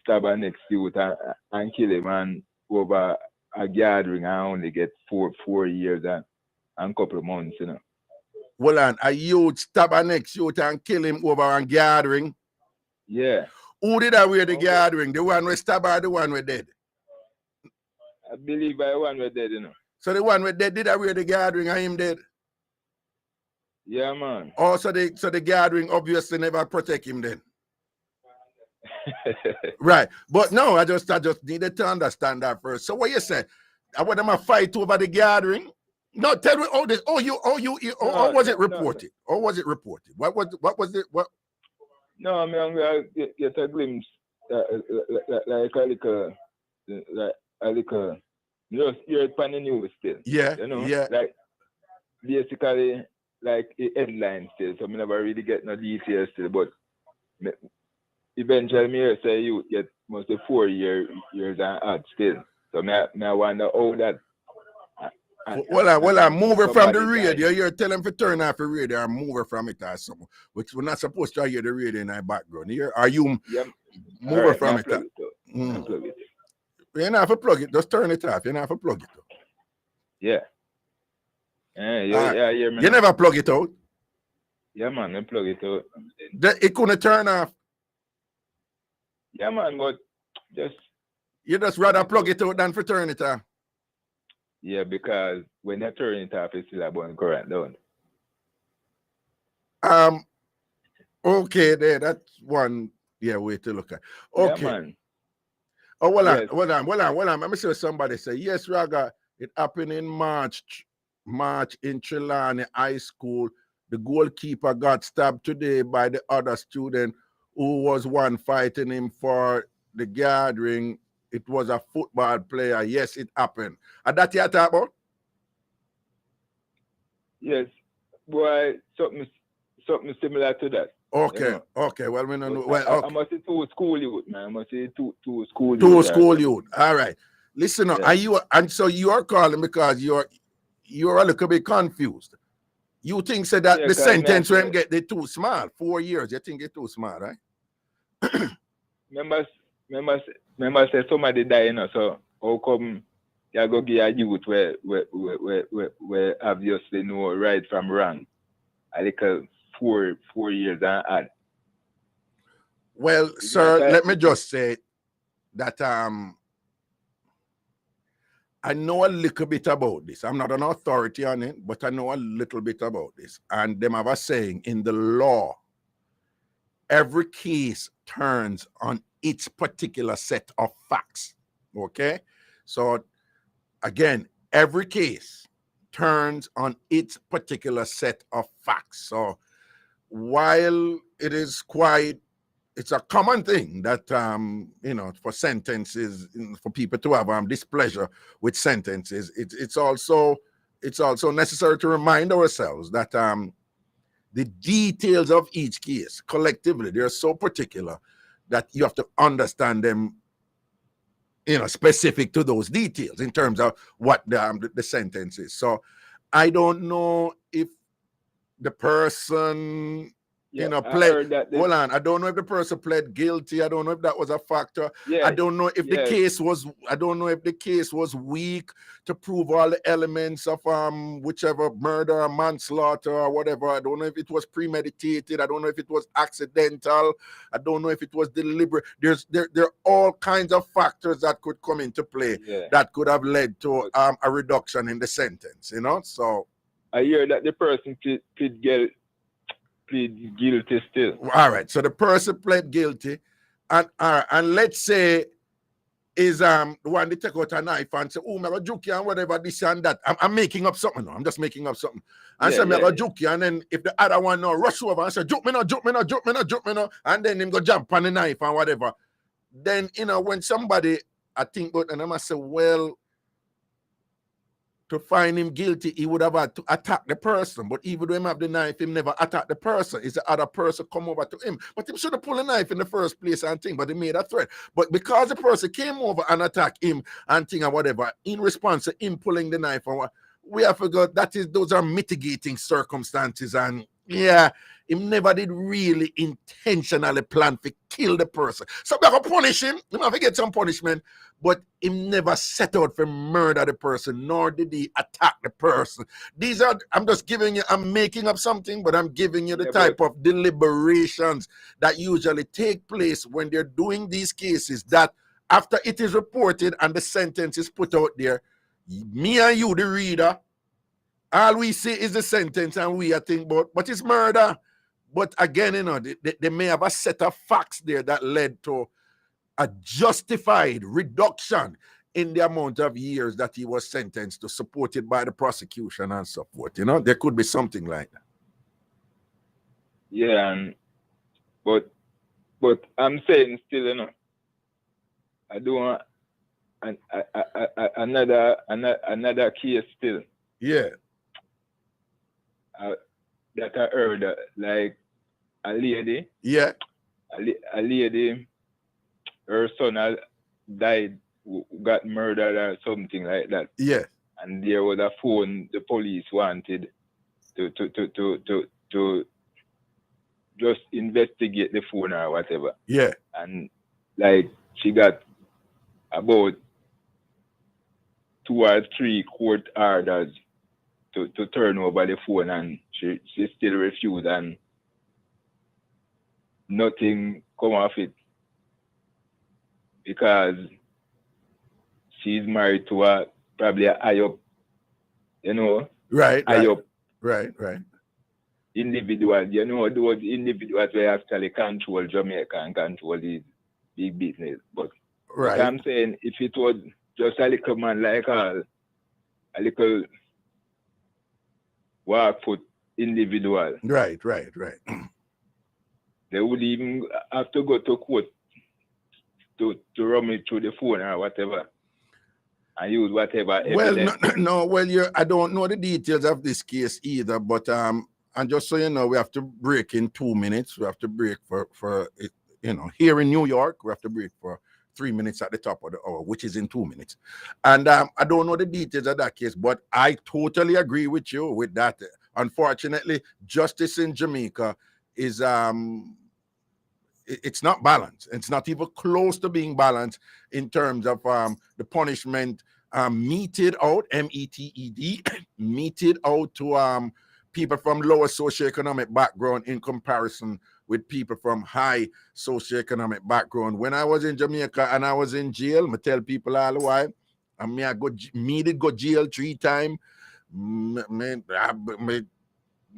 stab a next youth and kill him and over a gathering, I only get 4 years and couple of months, you know. Well, and a youth stab a next youth and kill him over a gathering. Yeah. Who did I wear the gathering? The one we stab or the one we dead? I believe I one we dead, you know. So the one we dead did I wear the gathering and him dead? Yeah, man. Oh, so the gathering obviously never protect him then. Right. But no, I just needed to understand that first. So what you say? I want them to fight over the gathering? No, tell me all this. Or was it reported? No. Or was it reported? What was it? What? No, I mean, I get a glimpse like a little, you know, you're on the news still. Yeah, you know, yeah. Like basically, like a headline still. So I never really get no details still, but eventually, me say you get mostly 4 years and add still. So I wonder how that. Well, I'm moving from the radio. You're telling to turn off the radio. I'm moving from it or something. Which we're not supposed to hear the radio in our background. Here, are you moving from it? Plug it. You don't have to plug it. Just turn it off. You don't have to plug it. Yeah. Yeah. You never plug it out. Yeah, man. I plug it out. It couldn't turn off. Yeah, man. But you just rather plug it out than for turn it off. Yeah, because when you turn it off, it's still a burn current down. Okay, there. That's one way to look at. Okay. Yeah, man. Oh, well, on. Let me see what somebody say. Yes, Raga, it happened in March in Trelawney High School. The goalkeeper got stabbed today by the other student who was one fighting him for the gathering. It was a football player. Yes, it happened. And that you talk about? Yes. Boy, something similar to that. Okay, you know? Okay. Well, we don't know. Well, okay. I must say two school youth, man. I must say two school youth. Two school youth. All right. Listen, yeah. So you are calling because you're a little bit confused. You think that the sentence when get they too small, 4 years. You think it's too small, right? Remember say somebody die, you know, so how come you go give a youth where obviously know right from wrong? A little 4 years and add. Well, sir, let me just say that I know a little bit about this. I'm not an authority on it, but I know a little bit about this. And them have a saying in the law, every case turns on its particular set of facts. Okay? So again, every case turns on its particular set of facts. So while it is it's a common thing that for sentences, for people to have displeasure with sentences, it's also necessary to remind ourselves that the details of each case collectively, they're so particular that you have to understand them, specific to those details in terms of what the sentence is. So I don't know if the person pled. Hold on. I don't know if the person pled guilty. I don't know if that was a factor. Yeah. I don't know if the case was. I don't know if the case was weak to prove all the elements of whichever murder or manslaughter or whatever. I don't know if it was premeditated. I don't know if it was accidental. I don't know if it was deliberate. There are all kinds of factors that could come into play that could have led to a reduction in the sentence. So I hear that the person plead guilty still. All right. So the person pled guilty, and let's say is the one they take out a knife and say, "Oh, I'm gonna juke you and whatever this and that." I'm making up something. No, I'm just making up something. And say, "I'm gonna juke you," and then if the other one now rush over and say, "Juke me no," and then him go jump on the knife and whatever. Then when somebody I think, but and I must say, well, to find him guilty, he would have had to attack the person. But even though him have the knife, him never attack the person. It's the other person come over to him. But he should have pulled a knife in the first place and thing, but he made a threat. But because the person came over and attacked him and thing and whatever, in response to him pulling the knife, and we have forgot those are mitigating circumstances. And him never did really intentionally plan to kill the person. So we have to punish him. You have to get some punishment, but him never set out to murder the person, nor did he attack the person. These are, I'm just giving you, I'm making up something, but I'm giving you the type of deliberations that usually take place when they're doing these cases, that after it is reported and the sentence is put out there, me and you, the reader, all we see is the sentence and we are thinking about, but it's murder. But again, you know, they may have a set of facts there that led to a justified reduction in the amount of years that he was sentenced to, supported by the prosecution and so forth. You know, there could be something like that. Yeah, but I'm saying still, you know, I do want another case still. Yeah. That I heard, like a lady. Yeah. A lady, her son died, got murdered or something like that. Yeah. And there was a phone the police wanted to just investigate the phone or whatever. Yeah. And like she got about 2 or 3 court orders to turn over the phone, and she still refused, and nothing come off it because she's married to probably a high up, you know, right, high up, right, individual, you know, those individuals who actually control Jamaica and control the big business. But right. I'm saying, if it was just a little man like a little walk foot individual, right. They would even have to go to court to run it through the phone or whatever, and use whatever evidence. Well, I don't know the details of this case either, but and just so you know, we have to break in 2 minutes. We have to break for you know, here in New York, we have to break for 3 minutes at the top of the hour, which is in 2 minutes. And I don't know the details of that case, but I totally agree with you with that. Unfortunately, justice in Jamaica is it's not balanced. It's not even close to being balanced in terms of the punishment meted out, METED, meted out to people from lower socioeconomic background in comparison with people from high socioeconomic background. When I was in Jamaica and I was in jail, I tell people all the while, me did go jail 3 times.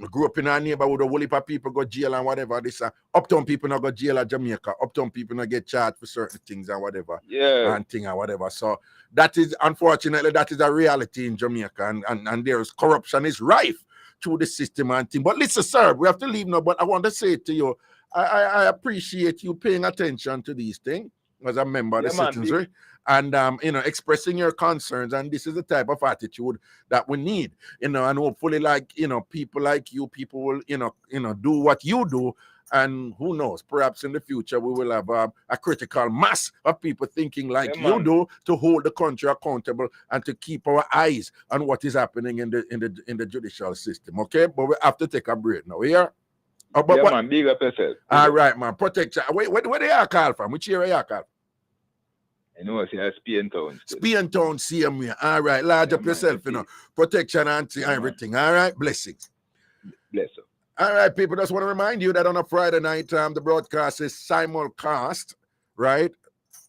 I grew up in a neighborhood where a whole heap of people go jail and whatever. This uptown people not go jail at Jamaica. Uptown people not get charged for certain things and whatever. Yeah. And thing and whatever. So that is, unfortunately, that is a reality in Jamaica. And there's corruption is rife through the system and thing. But listen, sir, we have to leave now. But I want to say to you, I appreciate you paying attention to these things as a member of the citizenry. And you know, expressing your concerns, and this is the type of attitude that we need, you know, and hopefully, like, you know, people like you, people will, you know, do what you do, and who knows, perhaps in the future we will have a critical mass of people thinking like you do, to hold the country accountable and to keep our eyes on what is happening in the judicial system. Okay, but we have to take a break now. Yeah. Man, big up yourself. All right, man. Protection. Where they are called from? Which area are called? I know, see, Spain Town. Spain Town, same way. All right, large up yourself, you know. Protection and everything. All right, blessings. Bless you. All right, people, just want to remind you that on a Friday night, the broadcast is simulcast, right?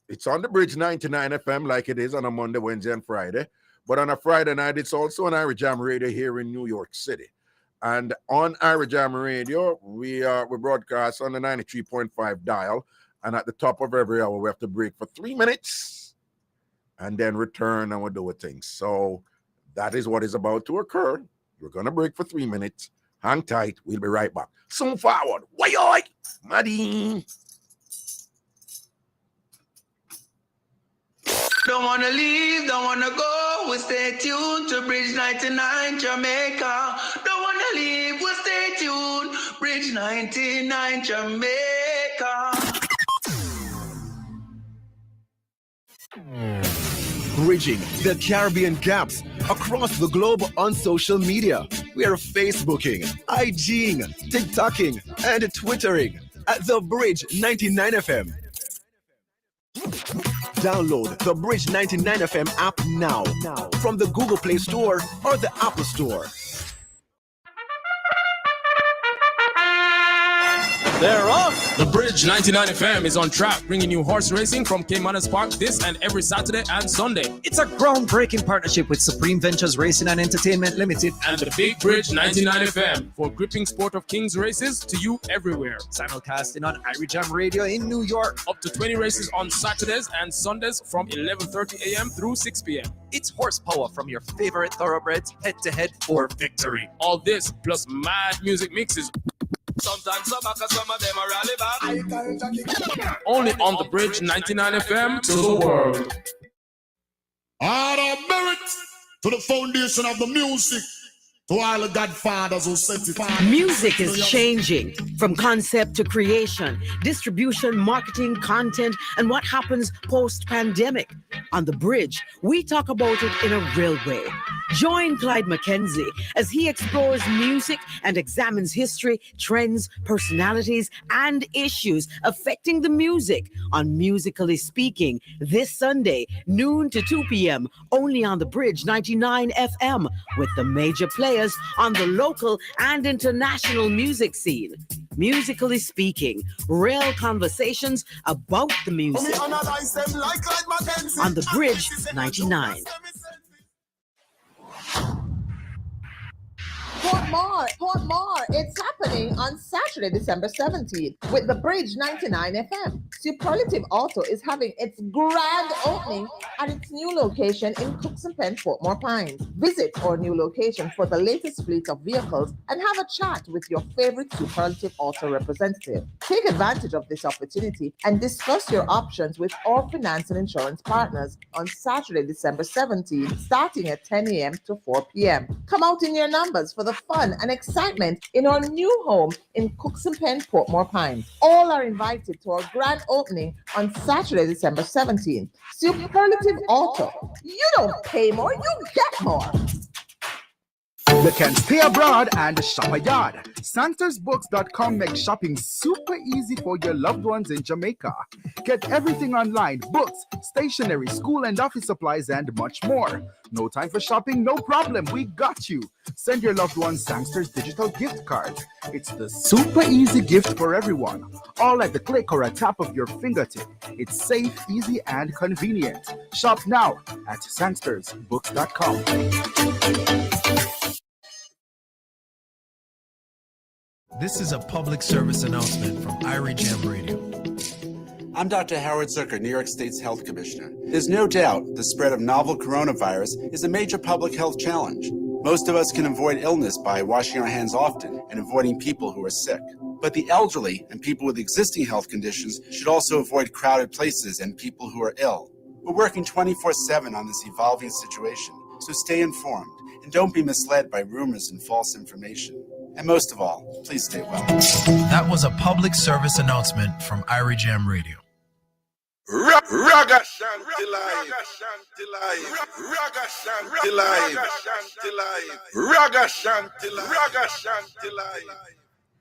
It's on the Bridge 99 FM like it is on a Monday, Wednesday, and Friday. But on a Friday night, it's also on Irie Jam Radio here in New York City. And on Irie Jam Radio, we broadcast on the 93.5 dial. And at the top of every hour, we have to break for 3 minutes and then return and we'll do things. So that is what is about to occur. We're going to break for 3 minutes. Hang tight. We'll be right back. Soon forward. Why, Maddie? Don't want to leave, don't want to go. We stay tuned to Bridge 99 Jamaica. Don't want to leave, we stay tuned. Bridge 99 Jamaica. Bridging the Caribbean gaps across the globe on social media. We are Facebooking, IGing, TikToking, and Twittering at The Bridge 99 FM. Download the Bridge 99 FM app now from the Google Play Store or the Apple Store. They're off! The Bridge 99 FM is on track, bringing you horse racing from Caymanas Park this and every Saturday and Sunday. It's a groundbreaking partnership with Supreme Ventures Racing and Entertainment Limited and the Big Bridge 99 FM for gripping sport of Kings races to you everywhere. Simulcasting on Irie Jam Radio in New York. Up to 20 races on Saturdays and Sundays from 11:30 a.m. through 6 p.m. It's horsepower from your favorite thoroughbreds, head-to-head for victory. All this plus mad music mixes. Sometimes some of them are rally back. Only on the Bridge 99 FM to the world. All of merit to the foundation of the music. To all the godfathers who set it on. Music is changing from concept to creation, distribution, marketing, content, and what happens post-pandemic. On The Bridge, we talk about it in a real way. Join Clyde McKenzie as he explores music and examines history, trends, personalities, and issues affecting the music on Musically Speaking this Sunday, noon to 2 p.m., only on The Bridge 99 FM with the major players on the local and international music scene. Musically Speaking, real conversations about the music. On The Bridge 99. Port More, it's happening on Saturday, December 17th with the Bridge 99 FM. Superlative Auto is having its grand opening at its new location in Cooks and Penn, Portmore Pines. Visit our new location for the latest fleet of vehicles and have a chat with your favorite Superlative Auto representative. Take advantage of this opportunity and discuss your options with our finance and insurance partners on Saturday, December 17th, starting at 10 a.m. to 4 p.m. Come out in your numbers for the fun and excitement in our new home in Cooks and Penn, Portmore Pines. All are invited to our grand opening on Saturday, December 17th. Superlative Auto. You don't pay more, you get more. You can stay abroad and shop a yard. SantersBooks.com makes shopping super easy for your loved ones in Jamaica. Get everything online, books, stationery, school and office supplies, and much more. No time for shopping? No problem. We got you. Send your loved ones Sangster's digital gift cards. It's the super easy gift for everyone. All at the click or a tap of your fingertip. It's safe, easy, and convenient. Shop now at SangstersBooks.com. This is a public service announcement from Irie Jam Radio. I'm Dr. Howard Zucker, New York State's Health Commissioner. There's no doubt the spread of novel coronavirus is a major public health challenge. Most of us can avoid illness by washing our hands often and avoiding people who are sick. But the elderly and people with existing health conditions should also avoid crowded places and people who are ill. We're working 24/7 on this evolving situation, so stay informed and don't be misled by rumors and false information. And most of all, please stay well. That was a public service announcement from Irie Jam Radio. Ragashanti live. Ragashanti live. Ragashanti live.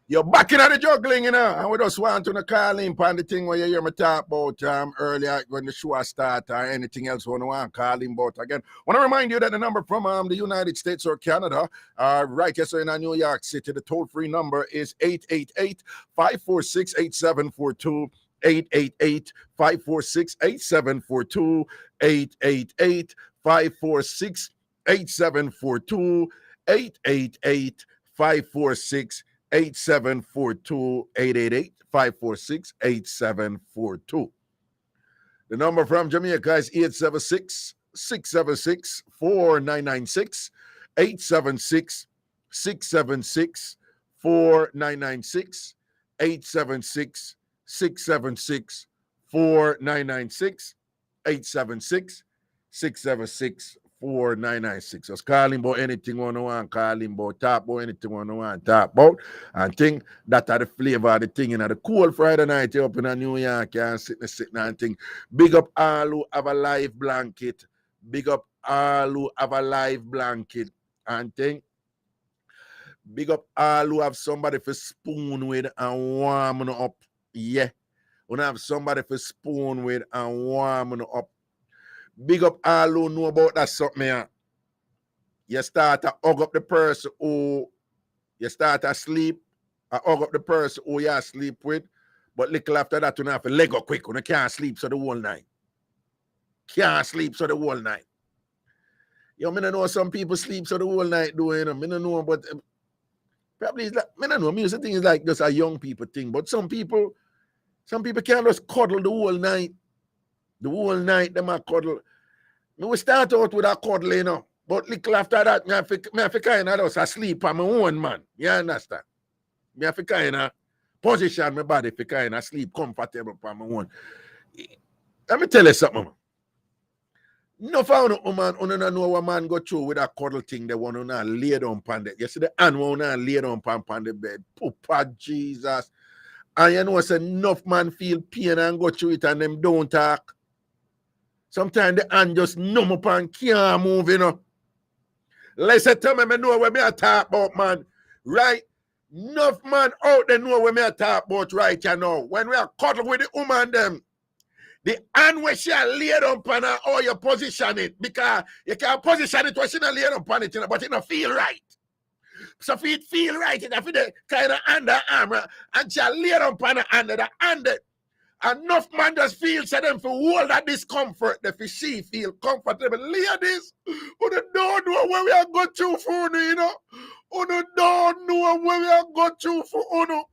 You're back in the juggling, you know, and we just want to call in on the thing where you hear me talk about earlier when the show start or anything else we want to call in about again. I want to remind you that the number from the United States or Canada, right here so in New York City, the toll-free number is 888-546-8742. 888-546-8742, 888-546-8742, 888-546-8742, 888-546-8742. The number from Jamaica is 876-676-4996, 876-676-4996, 876 676-4996, 876-676-4996. Just call him about anything you want, call him about talk about anything you want, talk about. And think that are the flavor of the thing, you know, the cool Friday night up in New York, and sitting and think. Big up all who have a live blanket. Big up all who have a live blanket. And think Big up all who have somebody for spoon with and warm up. Yeah. When I have somebody for spoon with and warm up. Big up all who know about that something here. You start to hug up the person who you start to sleep. I hug up the person who you sleep with. But little after that, you have to leg up quick. You can't sleep so the whole night. Can't sleep so the whole night. Yo, I don't know some people sleep so the whole night doing it. I don't know, but probably it's like, I don't know. Music thing is like just a young people thing. But some people can't just cuddle the whole night. The whole night, them a cuddle. We start out with a cuddle, you know. But little after that, I have to kind of just asleep on my own, man. You understand? I have to kind of position my body for kind of sleep comfortable on my own. Let me tell you something, man. No found a man, you don't know what man go through with a cuddle thing, they want to lay down on the, you see the hand want to lay down on the bed. Papa Jesus. And you know, it's enough man feel pain and go through it and them don't talk. Sometimes the hand just numb up and can't move, you know. Listen to me, I know what I talk about, man. Right? Enough man out there know what I talk about right you know. When we are cuddle with the woman, them, the hand where she lay down on her, or you position it, because you can position it where she not lay down on it, you know, but it don't feel right. So if it feel right, it have the kind of under arm, and she lay down on her under the hand. Enough man just feel so them for hold that discomfort, that for she feel comfortable. Ladies, who don't know where we are going through for you, you know? Who don't know where we are going through for you.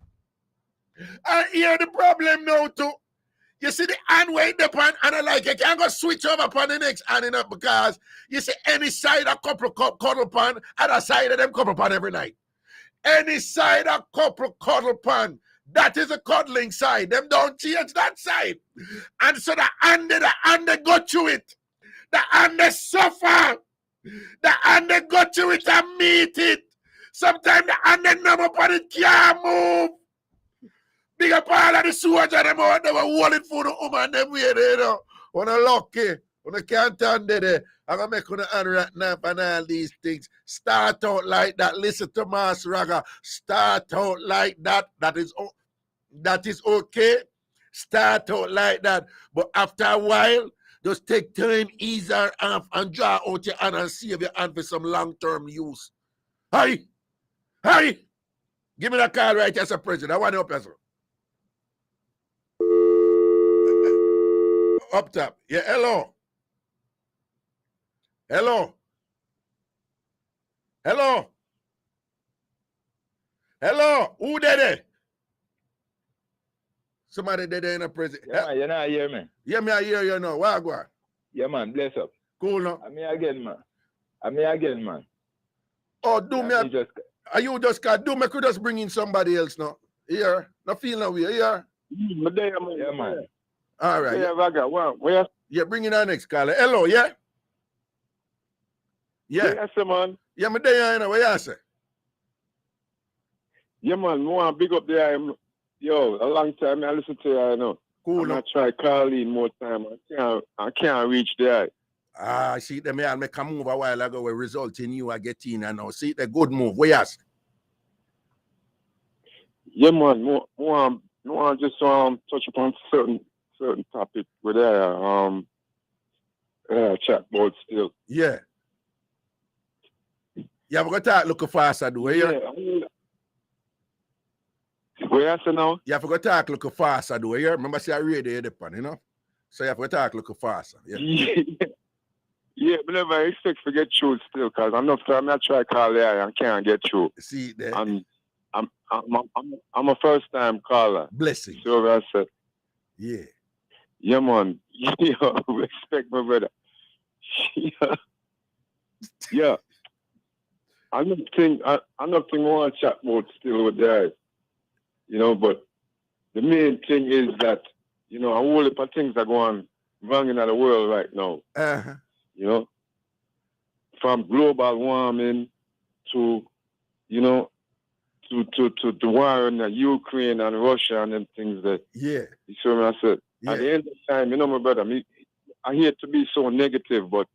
And here the problem now too. You see the hand way upon and I like you can't go switch over upon the next hand, you know, because you see any side a couple cuddle pan, other side of them couple pan every night. Any side a couple cuddle pan, that is a cuddling side. Them don't change that side. And so the hand go through it. The hand suffer. The hand go through it and meet it. Sometimes the hand numb upon it can't move. Big up all of the soldiers, them out there were holding for the woman, them way there, you know. When I lucky, when I can't turn there, I'm going to make one hand right now and all these things. Start out like that. Listen to Mas Raga. Start out like that. That is okay. Start out like that. But after a while, just take time, ease her off, and draw out your hand and save your hand for some long-term use. Hi! Give me that call right as a president. I want to help you, sir. Up top. Yeah, hello. Who did it? Somebody did it in a prison. Yeah, man, you not hear me. Yeah, me I hear you now. Why go on? Yeah, man, bless up. Cool now. I'm here again, man. Oh, do me are you just do me could just bring in somebody else now? Here. Not feel no way. Here. Yeah, man. All right. Yeah, Raga, where? Yeah, bring in our next caller. Hello, yeah? Yeah. Yes, man. Yeah, me there, you know, what you say? Yeah, man, more big up there. Yo, a long time I listen to you, I know. Cool. I'm gonna try calling more time. I can't reach there. See, them I make a move a while ago where result in you are getting and now. See, the good move. What you say? Yeah, man, more just touch upon certain topic with chat board still. Yeah. Yeah, we're gonna talk look faster, do you? Yeah. Where you say now? You have to talk look faster, do you? Remember, say I radio depend, you know? So you have to talk look faster. Yeah. Yeah, but never expect to get through still, because I'm not try call there and can't get through. See there. I'm a first time caller. Blessing. So I said. Yeah. Yeah, man. Yo, respect my brother. Yeah. I'm not think more chat about still with that. You know, but the main thing is that, you know, a whole heap of things are going wrong in the world right now. Uh-huh. You know, from global warming to, you know, to the war in Ukraine and Russia and them things that. Yeah. You see what I said? Yeah. At the end of time, you know, my brother, I hate to be so negative, but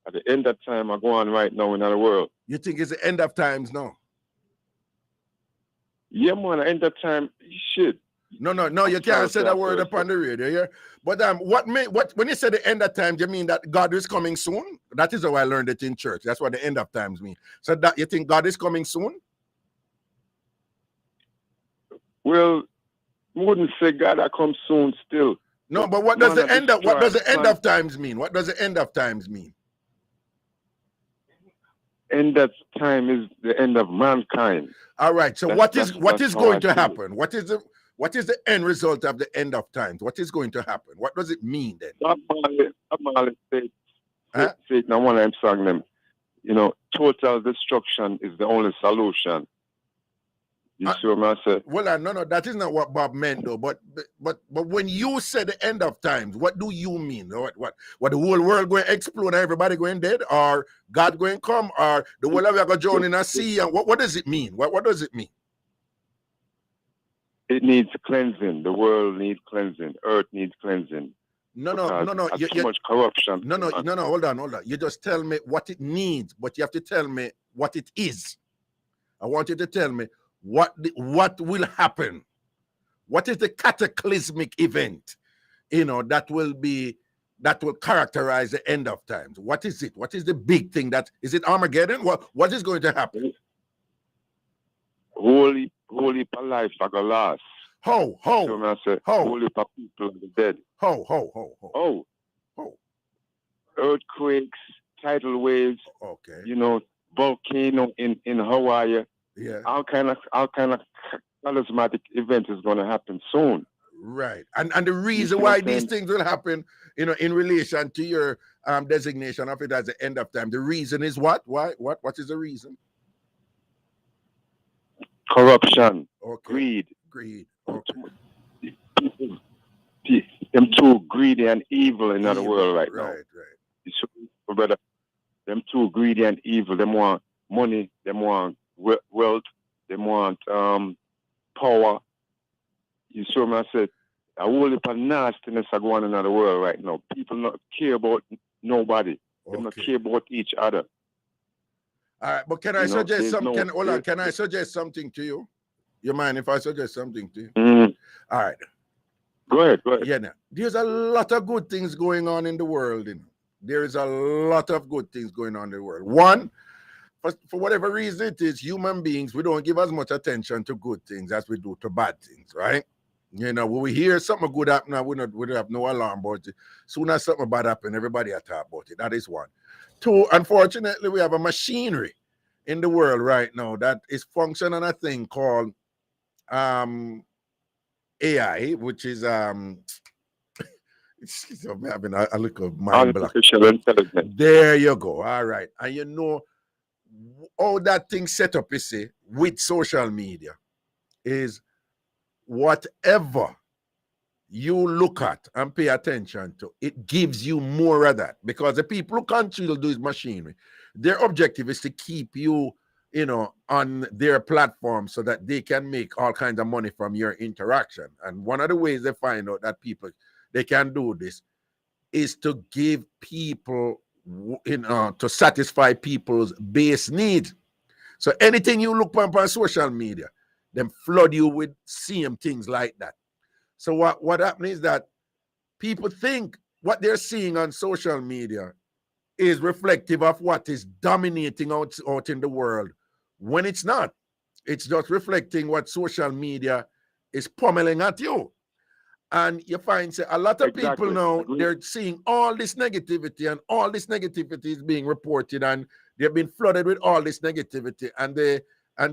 at the end of time, I go on right now in the world. You think it's the end of times now? Yeah, man, end of time, shit. No, you can't say that word upon the radio, yeah. But what when you say the end of times, you mean that God is coming soon? That is how I learned it in church. That's what the end of times mean. So that you think God is coming soon? Well, I wouldn't say God I come soon still. No, but what does the end of times mean? What does the end of times mean? End of time is the end of mankind. All right. So what is going to happen? What is the end result of the end of times? What is going to happen? What does it mean then? Satan, I want to song them. You know, total destruction is the only solution. You see what I said? Well, no, that is not what Bob meant though. But when you say the end of times, what do you mean? What the whole world going to explode and everybody going dead, or God going to come, or the whole of you going to drown in a sea? And what does it mean? What does it mean? It needs cleansing. The world needs cleansing. Earth needs cleansing. No. Too much corruption. No. Hold on. You just tell me what it needs, but you have to tell me what it is. I want you to tell me what will happen. What is the cataclysmic event, that will characterize the end of times? What is it? What is the big thing is it Armageddon? What is going to happen? Holy life are gonna last. How? Holy people are dead. How? Earthquakes, tidal waves. Okay. Volcano in Hawaii. Yeah. All kind of charismatic event is going to happen soon. Right. And the reason why these things will happen, in relation to your designation of it as the end of time, the reason is what? Why? What is the reason? Corruption. Okay. Greed. Okay. Them too greedy and evil in the world right now. Right. You see, brother, them too greedy and evil. Them want money. Them want wealth. They want power. You saw me, I said, a whole heap of nastiness are going on in the world right now. People not care about nobody. They not care about each other. All right, but can I suggest something? Can I suggest something to you? You mind if I suggest something to you? Mm. All right. Go ahead. Yeah, now, there's a lot of good things going on in the world. There is a lot of good things going on in the world. One, for whatever reason it is, human beings, we don't give as much attention to good things as we do to bad things, right? When we hear something good happen, we don't have no alarm about it. Soon as something bad happens, everybody will talk about it. That is one. Two, unfortunately, we have a machinery in the world right now that is functioning a thing called AI, which is I'm having a little mind block. Artificial intelligence. There you go. All right. And all that thing set up, you see, with social media is whatever you look at and pay attention to, it gives you more of that. Because the people who control this machinery, their objective is to keep you, on their platform so that they can make all kinds of money from your interaction. And one of the ways they find out that they can do this is to give people, to satisfy people's base needs. So anything you look on social media, them flood you with same things like that. So what happens is that people think what they're seeing on social media is reflective of what is dominating out in the world, when it's not. It's just reflecting what social media is pummeling at you. And you find a lot of people now, they're seeing all this negativity, and all this negativity is being reported, and they've been flooded with all this negativity, and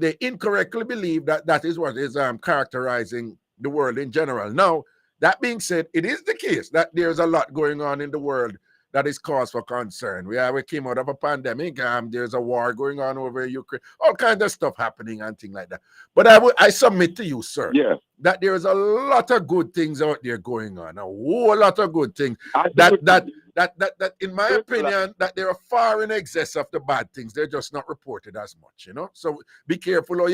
they incorrectly believe that is what is characterizing the world in general. Now, that being said, it is the case that there's a lot going on in the world that is cause for concern. We came out of a pandemic. There's a war going on over Ukraine. All kinds of stuff happening and things like that. But I submit to you, sir, that there is a lot of good things out there going on. A whole lot of good things. That in my opinion, that they are far in excess of the bad things. They're just not reported as much, So be careful.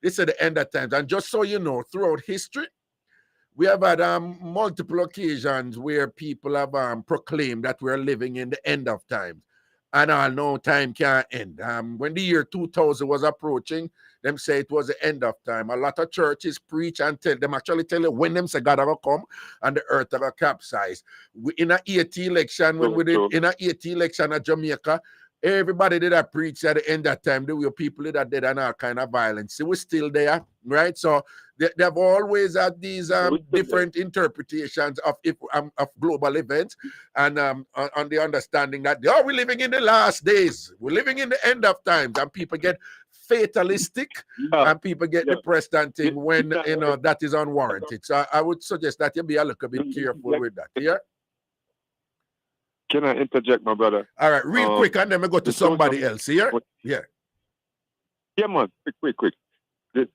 It's at the end of times. And just so you know, throughout history, we have had multiple occasions where people have proclaimed that we're living in the end of times. and all no time can't end. When the year 2000 was approaching, them say it was the end of time. A lot of churches preach and tell them, actually tell you when them say God will come and the earth will capsize. In a 80 election, when we did in a 80 election at Jamaica, everybody did that preach at the end of time. There were people that did and all kind of violence. It was still there, right? So they've always had these different interpretations of global events, and on the understanding that we're living in the last days, we're living in the end of times, and people get fatalistic and people get depressed and things when that is unwarranted. So I would suggest that you be a little bit careful with that. Yeah. Can I interject, my brother? All right, real quick, and then we go to somebody else here. Yeah. Yeah, man. Quick. The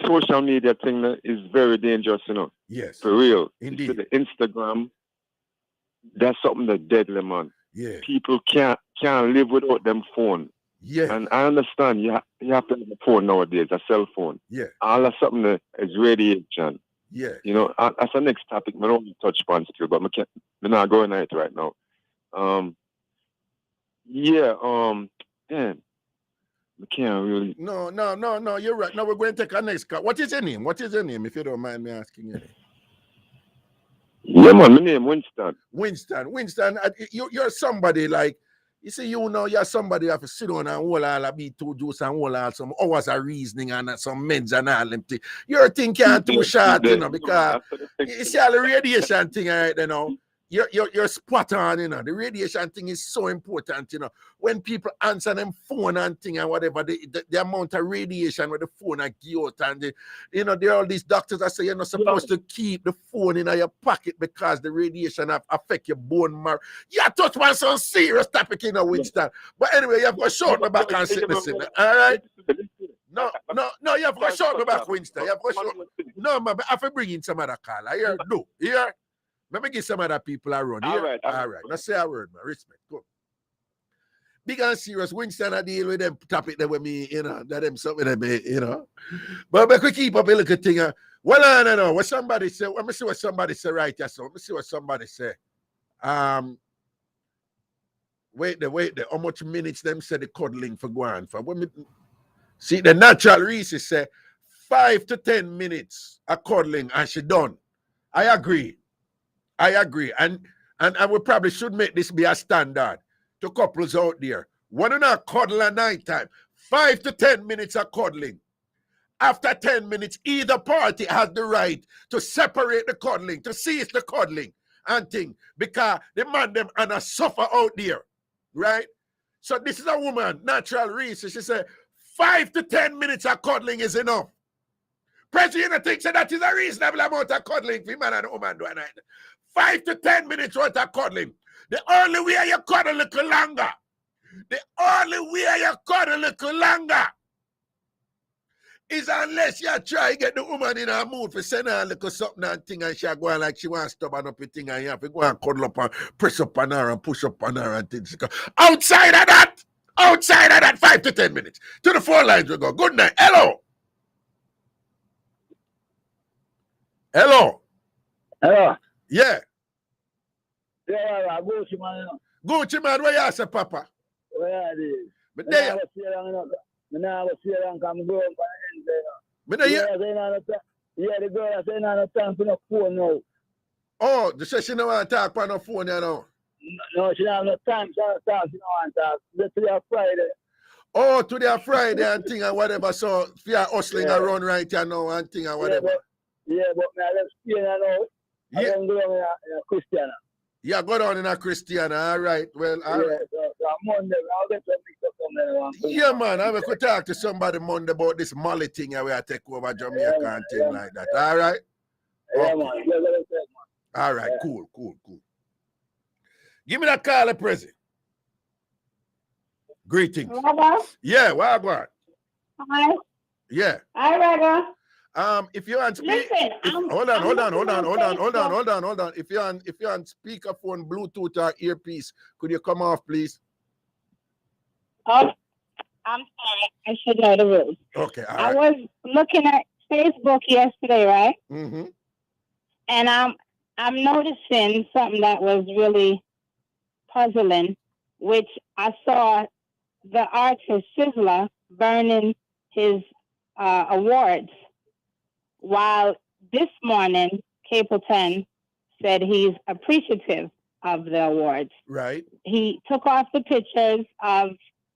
social media thing is very dangerous, Yes. For real. Indeed. The Instagram, that's something that's deadly, man. Yeah. People can't live without them phone. Yeah. And I understand you have to have a phone nowadays, a cell phone. Yeah. All of something that is radiation. Yeah. That's the next topic. I don't touch upon still, but I'm not going at it right now. Man, we can't really. No, you're right. Now we're going to take our next call. What is your name? If you don't mind me asking your name? Yeah, man, my name Winston. Winston, you're somebody like, you see, you're somebody who have to sit down and hold all a beat to juice and hold all some hours of reasoning and some meds and all them things. Your thing can't too short, because you see all the radiation thing right now. You're spot on, The radiation thing is so important, When people answer them phone and thing and whatever, the amount of radiation with the phone are out, and there are all these doctors that say you're not supposed to keep the phone in your pocket because the radiation affect your bone marrow. You touch one some serious topic, Winston. But anyway, you have got short my back and sit listen. All right? No, you have got short my back, Winston. You have got short. No, man, I have to bring in some other caller. Here, no, here. Let me give some other people a run. All right. Let's say a word, man. Respect. Go. Big and serious. Winston, I deal with them topic that with me, that them something that me, But we could keep up a little thing. Well, no. What somebody say? Let me see what somebody say right here. So let me see what somebody say. Wait there. How much minutes them say the cuddling for going for? See, the natural reason say 5 to 10 minutes of cuddling and she done. I agree. And we probably should make this be a standard to couples out there. One and a cuddle at night time. 5 to 10 minutes of cuddling. After 10 minutes, either party has the right to separate the cuddling, to cease the cuddling and thing, because the man them and a suffer out there, right? So this is a woman, natural reason. She said 5 to 10 minutes of cuddling is enough. President thinks that is a reasonable amount of cuddling for man and woman doing it. 5 to 10 minutes worth of cuddling. The only way you cuddle a little longer. Is unless you try to get the woman in her mood for send her a little something and thing, and she go on like she wants to stubborn up a thing, and you have to go and cuddle up and press up on her and push up on her and things. Outside of that, 5 to 10 minutes. To the phone lines we go. Good night. Hello. Yeah. Yeah, Gucci man. Gucci man, where you say, Papa? Where it is? But there. Yeah, the girl is saying no time for no phone now. Oh, she don't want to talk on no phone, No, she don't have no time. She don't want to talk. Today Friday. Oh, today Friday and thing and whatever. So, if you're hustling around right here now and thing and whatever. Yeah, but I left Spain now. I don't go down in a Christiana. Yeah, go down in a Christiana. All right. Well, all right. So Monday, I'll get some mix up something. Yeah, man. I could talk to somebody Monday about this Molly thing where I take over Jamaica and thing like that. All right? Yeah, man. All right. Cool. Give me that call, President. Greetings. Yeah, what about? Hi. Yeah. Hi, Raga. If you're on speak, hold on. If you're on speakerphone, Bluetooth or earpiece, could you come off, please? Oh, I'm sorry. I should know the rules. Okay. I was looking at Facebook yesterday, right? Mm-hmm. And I'm noticing something that was really puzzling which I saw the artist Sizzler burning his awards, while this morning Capleton said he's appreciative of the awards. Right. He took off the pictures of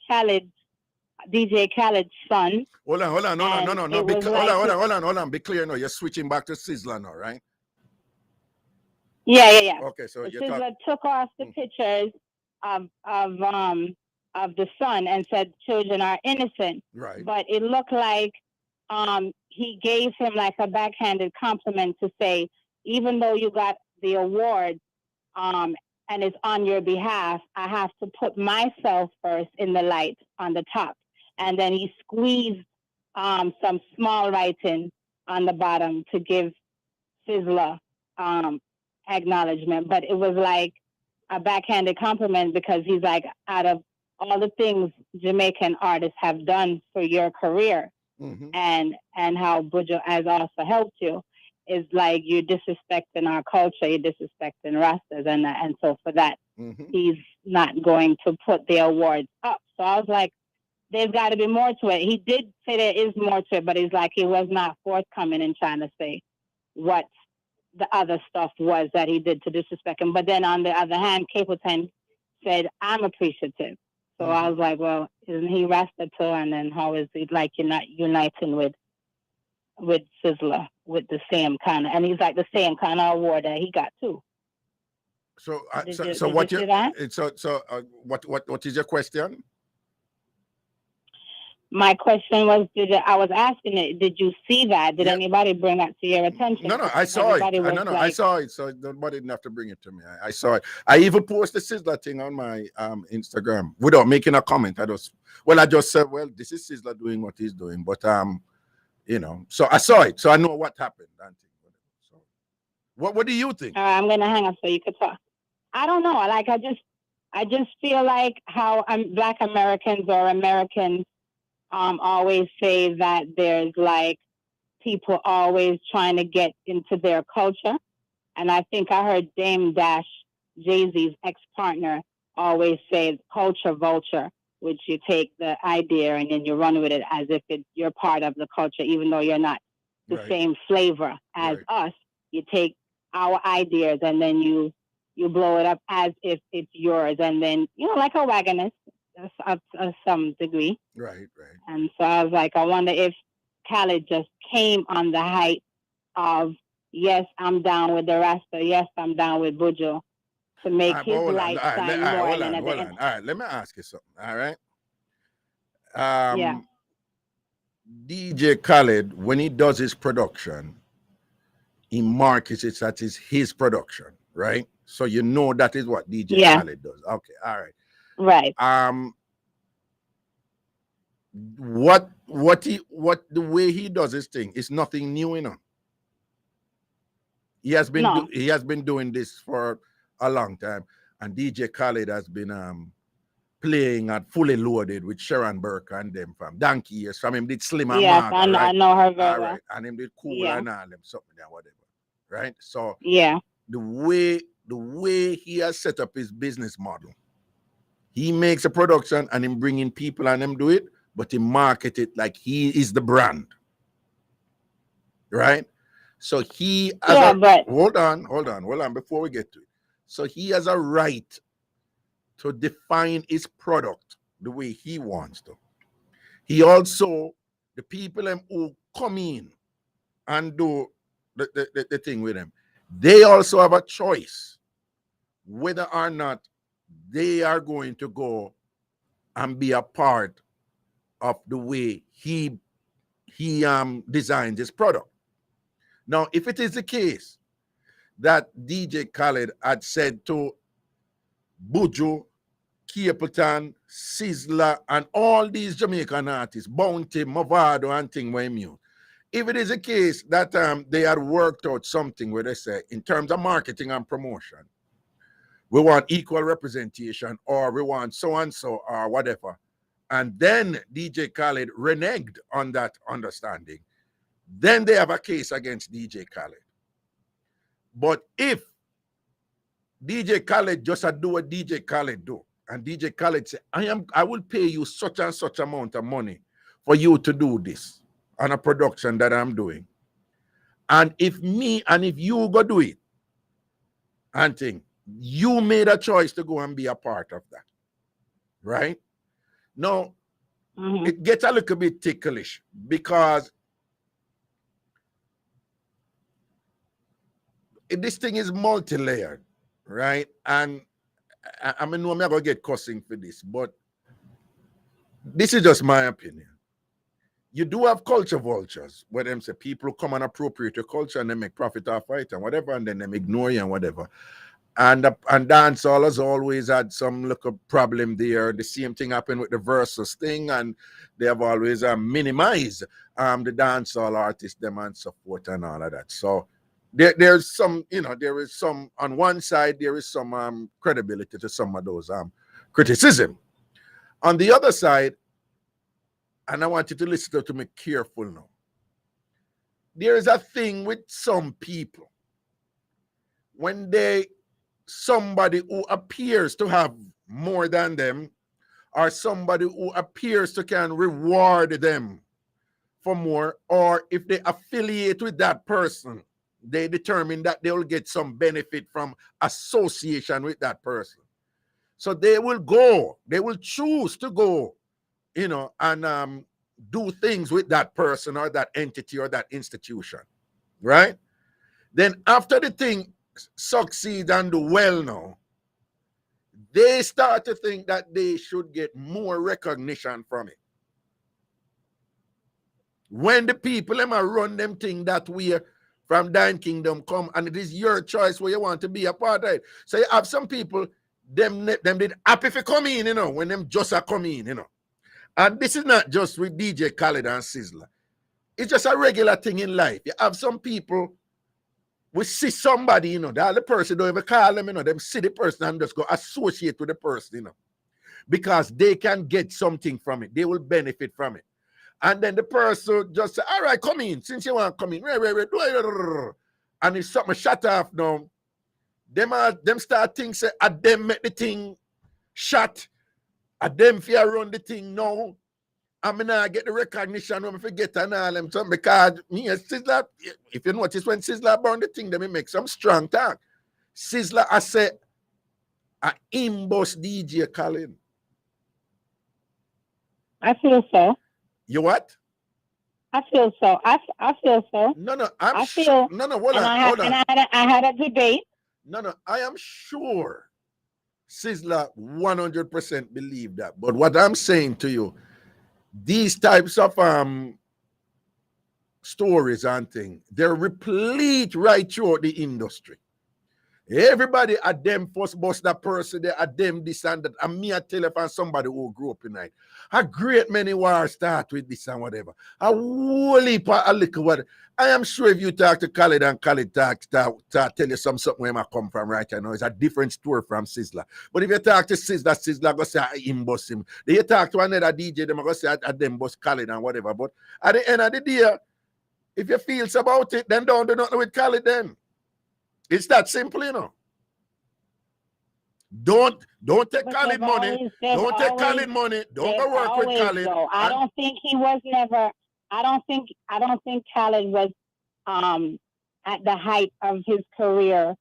DJ Khaled's son. Hold on. No. Hold on. Be clear now. You're switching back to Sizzler now, right? Yeah. Okay, so Sizzler took off the pictures of the son and said children are innocent. Right. But it looked like he gave him like a backhanded compliment to say, even though you got the award and it's on your behalf, I have to put myself first in the light on the top. And then he squeezed some small writing on the bottom to give Sizzler acknowledgement. But it was like a backhanded compliment because he's like, out of all the things Jamaican artists have done for your career, and how Buju has also helped you, is like you're disrespecting our culture, you're disrespecting Rastas, and so for that, he's not going to put the awards up. So I was like, there's got to be more to it. He did say there is more to it, but he's like, he was not forthcoming in trying to say what the other stuff was that he did to disrespect him. But then on the other hand, Capleton said, I'm appreciative. So I was like, well, isn't he Rasta too? And then how is he like you're not uniting with Sizzler with the same kind of, and he's like the same kind of award that he got too. So what is your question? My question was, I was asking it, did you see that? Did anybody bring that to your attention? No, I saw it. I saw it. So nobody didn't have to bring it to me. I saw it. I even posted the Sizzler thing on my Instagram without making a comment. I just said, well, this is Sizzler doing what he's doing. But so I saw it. So I know what happened. So what do you think? I'm gonna hang up so you could talk. I don't know. Like I just feel like how Black Americans or Americans always say that there's like people always trying to get into their culture. And I think I heard Dame Dash, Jay-Z's ex-partner, always say culture vulture, which you take the idea and then you run with it as if you're part of the culture, even though you're not the same flavor as us. You take our ideas and then you blow it up as if it's yours. And then, like a wagonist. Of some degree. Right. And so I was like, I wonder if Khaled just came on the height of, yes, I'm down with the Rasta, yes, I'm down with Buju, to make his light shine more. Hold on. All right, let me ask you something. All right. DJ Khaled, when he does his production, he markets it as his production, right? So you know that is what DJ Khaled does. Okay, all right. Right. What the way he does his thing is nothing new, He has been doing this for a long time, and DJ Khaled has been playing at Fully Loaded with Sharon Burke and them from donkey years. From him did Slim and Marga, right? I know her very well. Right. And him did Cool and all them something and whatever, right? So the way he has set up his business model. He makes a production and him bringing people and him do it, but he market it like he is the brand. Right? So he has hold on before we get to it. So he has a right to define his product the way he wants to. He also, the people who come in and do the thing with him, they also have a choice whether or not they are going to go and be a part of the way he designs his product. Now, if it is the case that DJ Khaled had said to Buju, Capleton, Sizzler, and all these Jamaican artists, Bounty, Movado, and thing where mute. If it is a case that they had worked out something where they say, in terms of marketing and promotion, we want equal representation, or we want so-and-so, or whatever. And then DJ Khaled reneged on that understanding. Then they have a case against DJ Khaled. But if DJ Khaled just do what DJ Khaled do, and DJ Khaled said, I will pay you such and such amount of money for you to do this on a production that I'm doing. And if you go do it, and think, you made a choice to go and be a part of that. Right? Now, it gets a little bit ticklish because this thing is multi-layered, right? And I mean, I'm not going to get cussing for this, but this is just my opinion. You do have culture vultures, where them say people come and appropriate your culture and they make profit off it and whatever, and then they ignore you and whatever. And dancehall has always had some little problem there. The same thing happened with the versus thing, and they have always minimized the dancehall artists, them and so forth and all of that. So there's some, there is some, on one side, there is some credibility to some of those criticism. On the other side, and I want you to listen to me careful now, there is a thing with some people when somebody who appears to have more than them, or somebody who appears to can reward them for more, or if they affiliate with that person, they determine that they will get some benefit from association with that person. So they will choose to go, and do things with that person or that entity or that institution, right? Then after the thing succeed and do well now, they start to think that they should get more recognition from it. When the people them are run them thing that way from Dine Kingdom come, and it is your choice where you want to be a part of it. So you have some people, them did happy for come in, when them just are coming in, And this is not just with DJ Khaled and Sizzla. It's just a regular thing in life. You have some people, we see somebody, the other person don't even call them, them see the person and just go associate with the person, because they can get something from it. They will benefit from it. And then the person just say, all right, come in, since you want to come in. And if something shut off now, them start things, say, them make the thing shut, them fear run the thing now. I mean, I get the recognition when I forget and all them something, because me and Sizzla, if you notice when Sizzla burn the thing, then we make some strong talk. Sizzla, I say, I imbus DJ Khaled. I feel so. You what? I feel so. I feel so. No, hold on. I had a debate. No, I am sure Sizzla 100% believe that. But what I'm saying to you, these types of stories and things, they're replete right throughout the industry. Everybody at them first bust that person, they at them this and that. And me, I tell you, if somebody who grew up tonight, a great many wars start with this and whatever. A whole heap of a little what. I am sure if you talk to Khaled and Khaled tell you something where I come from right now, it's a different story from Sizzla. But if you talk to Sizzla go say him bust him. Then you talk to another DJ, them go say at them bust Khaled and whatever. But at the end of the day, if you feel about it, then don't do nothing with Khaled then. It's that simple, Don't take Khaled money. Don't take Khaled money. Don't go work with Khaled. I don't think he was never. I don't think Khaled was at the height of his career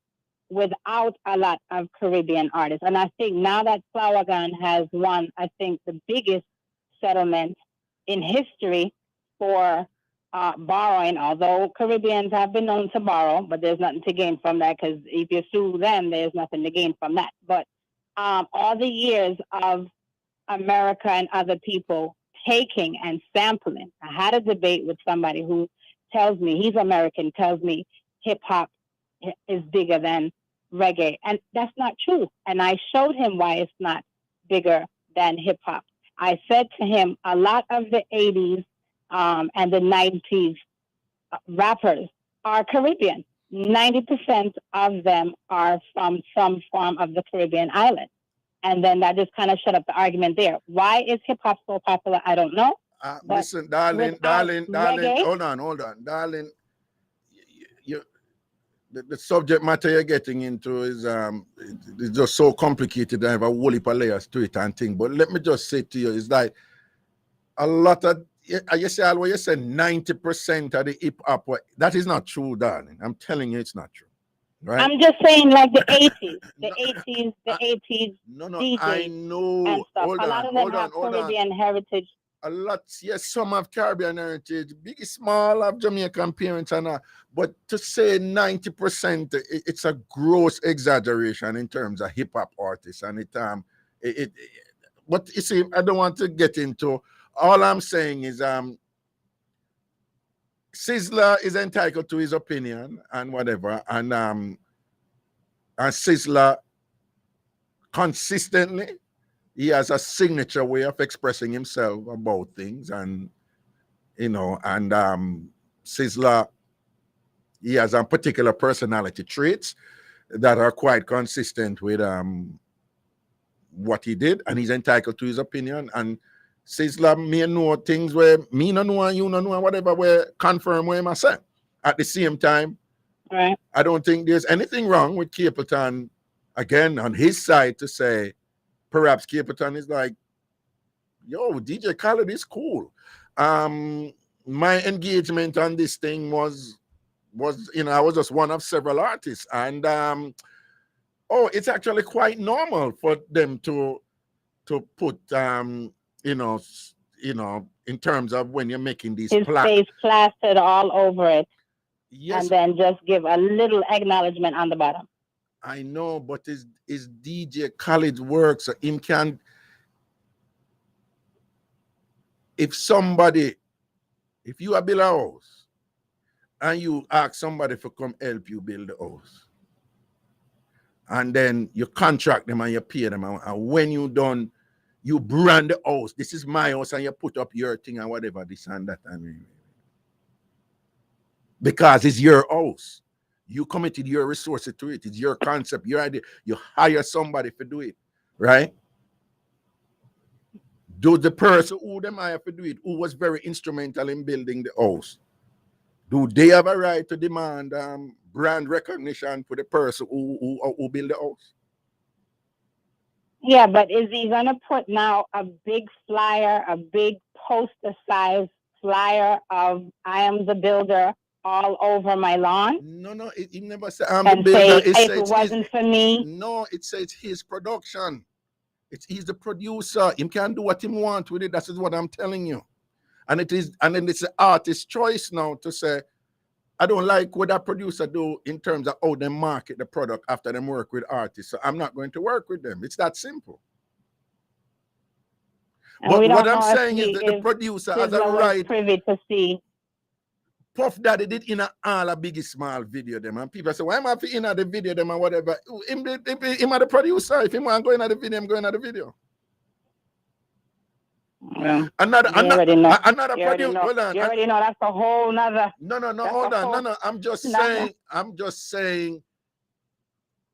without a lot of Caribbean artists. And I think now that Flower Gun has won, I think the biggest settlement in history for borrowing, although Caribbeans have been known to borrow, but there's nothing to gain from that, because if you sue them, there's nothing to gain from that. But all the years of America and other people taking and sampling. I had a debate with somebody who tells me, he's American, tells me hip hop is bigger than reggae. And that's not true. And I showed him why it's not bigger than hip hop. I said to him, a lot of the 80s and the 90s rappers are Caribbean. 90% of them are from some form of the Caribbean island. And then that just kind of shut up the argument there. Why is hip hop so popular? I don't know. Listen, darling, reggae, hold on. Darling, the subject matter you're getting into is it's just so complicated. I have a whole heap of layers to it and thing. But let me just say to you, it's like a lot of you say 90% of the hip hop. That is not true, darling. I'm telling you, it's not true. Right? I'm just saying, like the 80s, the 80s No, DJs I know. and stuff. A lot of them have Caribbean heritage. A lot, yes, some have Caribbean heritage, big, small have Jamaican parents and but to say 90%, it's a gross exaggeration in terms of hip hop artists, and it. But you see, I don't want to get into. All I'm saying is, Sizzler is entitled to his opinion and whatever, and Sizzler consistently. He has a signature way of expressing himself about things, and Sizzler, he has a particular personality traits that are quite consistent with what he did, and he's entitled to his opinion. And Sizzler may know things where me no know and you no know, and whatever, where confirm where I say. At the same time, right, I don't think there's anything wrong with Capleton, again, on his side, to say, perhaps Capleton is like, yo, DJ Khaled is cool. My engagement on this thing was I was just one of several artists, and it's actually quite normal for them to put in terms of when you're making these his face plastered all over it, yes, and then just give a little acknowledgement on the bottom. I know, but is DJ Khaled work, so him can. If you are build a house and you ask somebody to come help you build the house, and then you contract them and you pay them, and when you done, you brand the house. This is my house, and you put up your thing and whatever, this and that. I mean, because it's your house. You committed your resources to it. It's your concept, your idea. You hire somebody to do it, right? Do the person who them hire to do it, who was very instrumental in building the house, do they have a right to demand brand recognition for the person who built the house? Yeah, but is he gonna put now a big flyer, a big poster-sized flyer of "I am the builder" all over my lawn? No, it never said I'm and the builder. say, if it wasn't for me. No, it says his production. He's the producer. He can do what he wants with it. That is what I'm telling you. And then it's the artist's choice now to say, I don't like what that producer do in terms of how they market the product after them work with artists. So I'm not going to work with them. It's that simple. And but we don't what I'm know saying is that the producer has a right. Privy to see. Puff Daddy did in all a biggie small video them, and people say, why am I in the video them and whatever? Him are the producer. If him want to go in the video, I'm going in the video. Well, another producer. Hold on. You already know that's a whole nother. No, hold on. No. I'm just saying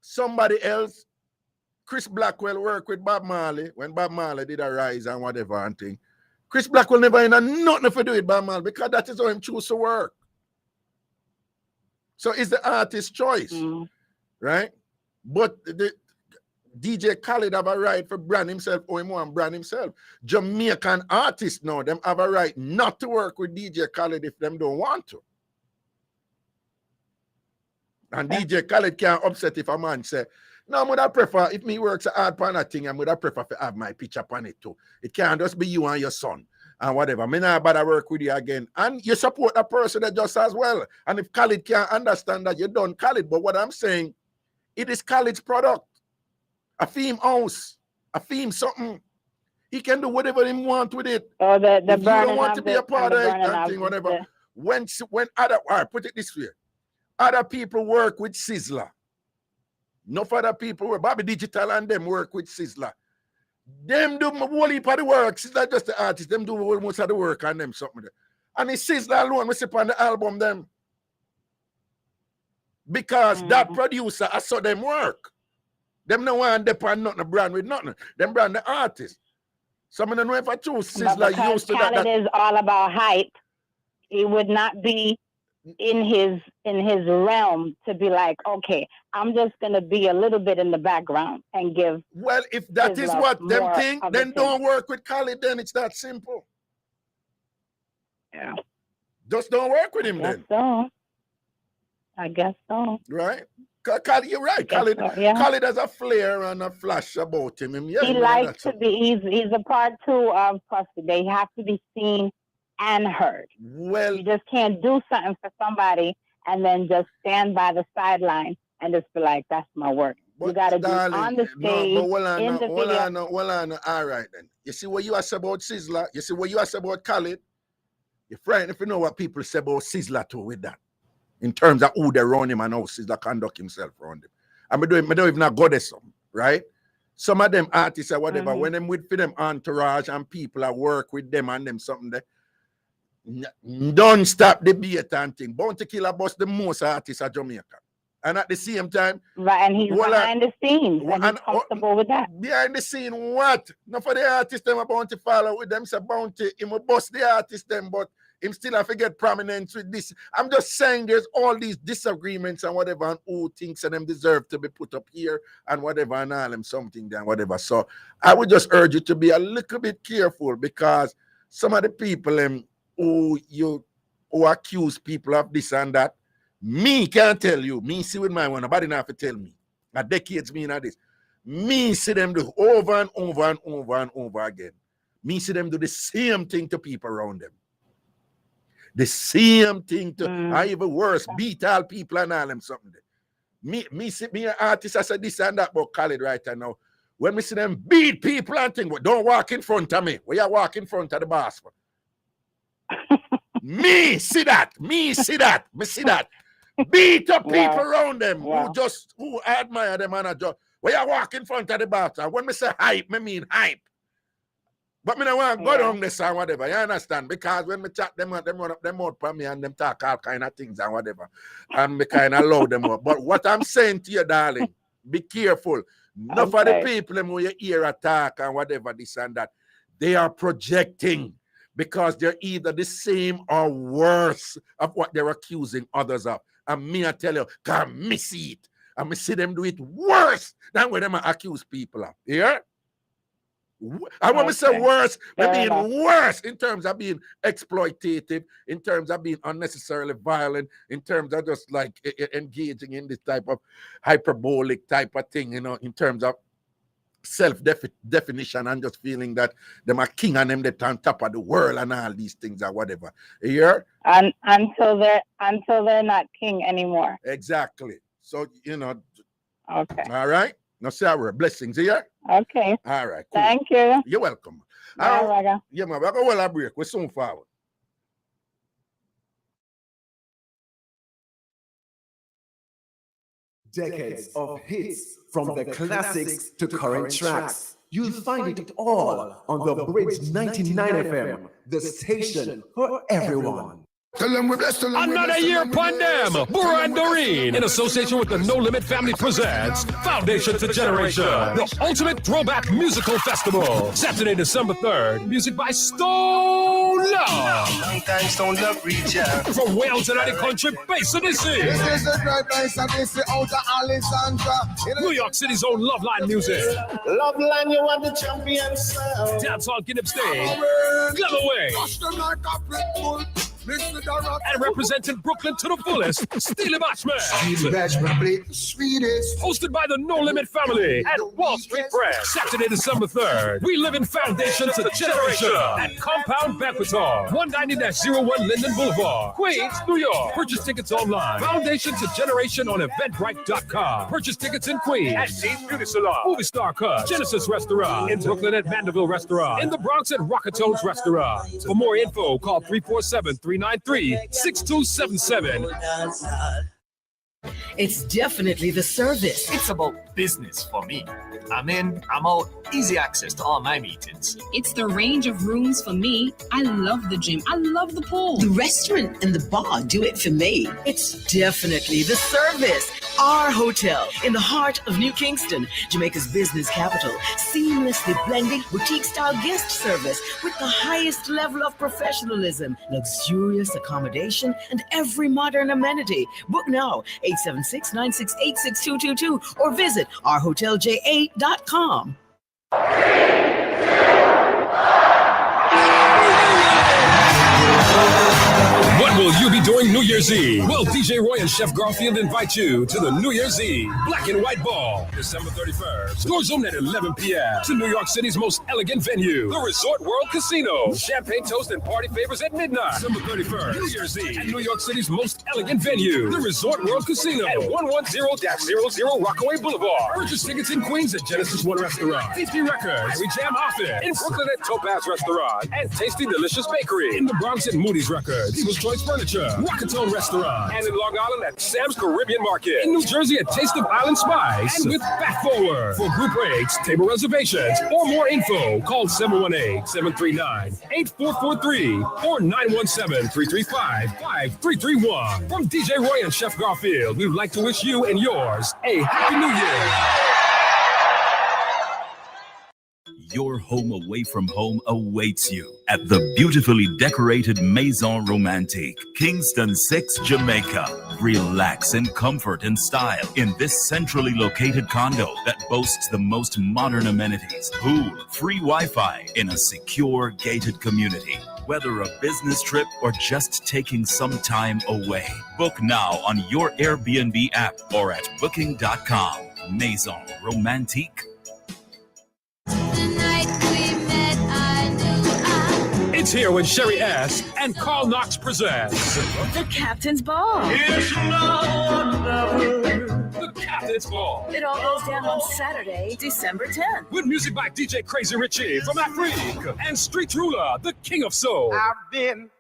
somebody else. Chris Blackwell worked with Bob Marley when Bob Marley did a rise and whatever and thing. Chris Blackwell never in a nothing to do with Bob Marley because that is how him choose to work. So it's the artist's choice, right? But the DJ Khaled have a right for brand himself or him want brand himself. Jamaican artists now, them have a right not to work with DJ Khaled if them don't want to. And DJ Khaled can't upset if a man say, no, I would prefer, if me works hard on a thing, I would prefer to have my picture on it too. It can't just be you and your son and whatever. Me not bother work with you again. And you support that person that just as well. And if Khaled can't understand that, you done Khaled. But what I'm saying, it is Khaled's product. A theme house, a theme something. He can do whatever he want with it. Or the if you don't want to be a part of it and thing, whatever. When other, all right, put it this way. Other people work with Sizzler. Enough other people work. Bobby Digital and them work with Sizzler. Them do whole heap of the work. Sizzler just the artist. Them do most of the work on them something. And it's Sizzler alone. We sit on the album them. Because that producer, I saw them work. Them no one depend nothing brand with nothing. Them brand the artist. Some of them know if I choose Sizzler used to that. Khaled is all about hype. It would not be in his realm to be like, okay, I'm just gonna be a little bit in the background and give. Well, if that is what them think, then don't work with Khalid. Then it's that simple. Yeah. Just don't work with him then. I guess so. Right? Khalid, you're right. Khalid, so, yeah. Khalid has a flair and a flash about him. Yeah, he likes to be. He's a part two of Puffy. They have to be seen and heard. Well, you just can't do something for somebody and then just stand by the sideline and just be like, "That's my work." You got to be on the stage, in the video. All right then. You see what you asked about Sizzler? You see what you asked about Khalid? You're frightened if you know what people say about Sizzler too with that. In terms of who they run him and how Sizzler conduct himself around him. And I don't even go there some, right? Some of them artists or whatever, when them with them entourage and people that work with them and them something there, don't stop the beat and thing. Bounty Killer bust the most artists of Jamaica. And at the same time, right, and he's behind the scenes and he's comfortable with that. Behind the scene, what? Not for the artists them about to follow with them, so Bounty, he will bust the artists them, but him still have to get prominence with this. I'm just saying there's all these disagreements and whatever, and who thinks and them deserve to be put up here and whatever, and all them something there and whatever. So I would just urge you to be a little bit careful, because some of the people who accuse people of this and that, me can't tell you. Me see with my one, nobody not have to tell me. A decades me in this. Me see them do over and over and over and over again. Me see them do the same thing to people around them. The same thing to, or even worse, beat all people and all them something. Me see me an artist, I said this and that about Khalid right now. When me see them beat people and things, but don't walk in front of me. Where you walk in front of the boss for? Me see that. Me see that. Beat up people around them who admire them and just where you walk in front of the boss. When me say hype, me mean hype. But me don't want to go down this and whatever, you understand? Because when me chat them run up them out for me and them talk all kind of things and whatever. And me kind of load them up. But what I'm saying to you, darling, be careful. Enough of the people them who you hear attack and whatever, this and that, they are projecting, because they're either the same or worse of what they're accusing others of. And me, I tell you, God, me see it. And me see them do it worse than what them accuse people of. Yeah? I want to say worse, I mean worse in terms of being exploitative, in terms of being unnecessarily violent, in terms of just like engaging in this type of hyperbolic type of thing, you know, in terms of self-definition and just feeling that them are king and them that on top of the world and all these things or whatever. You hear? Until they're not king anymore. Exactly. So, you know. Okay. All right. Now, Sarah, blessings here. Okay. All right. Cool. Thank you. You're welcome. Bye, Raga. Yeah, man. We're going to break. We're soon forward. Decades of hits, from the classics to current tracks. You'll find it all on the Bridge 99 FM, the station for everyone. Another year upon them, Bura and Doreen, in association with the No Limit Family, presents Foundation to Generation, the ultimate throwback musical festival. Saturday, December 3rd, music by Stone Love. Stone Love reach out. From Wales and the country, Basin DC. This is the great Basin DC out of Alexandra. New York City's own Loveline Music. Loveline, you are the champion sound. Dancehall Guinea State. Giveaway. And representing Brooklyn to the fullest, Steely Bashman. Hosted by the No Limit Family at Wall Street Press. Saturday, December 3rd. We live in Foundation to Generation at Compound Banquet Hall, 190-01 Linden Boulevard, Queens, New York. Purchase tickets online. Foundation to Generation on Eventbrite.com. Purchase tickets in Queens at Dean Beauty Salon, Movie Star Cut, Genesis Restaurant, in Brooklyn at Mandeville Restaurant, in the Bronx at Rockatones Restaurant. For more info, call 347-393-6277. It's definitely the service. It's about business for me. I'm in, I'm out, easy access to all my meetings. It's the range of rooms for me. I love the gym. I love the pool. The restaurant and the bar do it for me. It's definitely the service. Our hotel in the heart of New Kingston, Jamaica's business capital, seamlessly blending boutique-style guest service with the highest level of professionalism, luxurious accommodation, and every modern amenity. Book now, 876-968-6222, or visit ourhotelj8.com. What will you be doing New Year's Eve? Well, DJ Roy and Chef Garfield invite you to the New Year's Eve Black and White Ball, December 31st. Doors open at 11 p.m. to New York City's most elegant venue, the Resort World Casino. Champagne toast and party favors at midnight. December 31st, New Year's Eve at New York City's most elegant venue, the Resort World Casino at 110-00 Rockaway Boulevard. Purchase tickets in Queens at Genesis One Restaurant, 50 Records, We Jam Office, in Brooklyn at Topaz Restaurant, and Tasty Delicious Bakery. In the Bronx at Moody's Records, People's Choice Furniture, Rockatone Restaurant, and in Long Island at Sam's Caribbean Market. In New Jersey at Taste of Island Spice, and with Back Forward. For group rates, table reservations, or more info, call 718-739-8443 or 917-335-5331. From DJ Roy and Chef Garfield, we'd like to wish you and yours a Happy New Year. Your home away from home awaits you at the beautifully decorated Maison Romantique, Kingston 6, Jamaica. Relax in comfort and style in this centrally located condo that boasts the most modern amenities, pool, free Wi-Fi in a secure gated community. Whether a business trip or just taking some time away, book now on your Airbnb app or at booking.com. Maison Romantique. It's here when Sherry S. and Carl Knox presents The Captain's Ball. It's The Captain's Ball. It all goes down on Saturday, December 10th. With music by DJ Crazy Richie from Afrique and Street Ruler, the King of Soul. I've been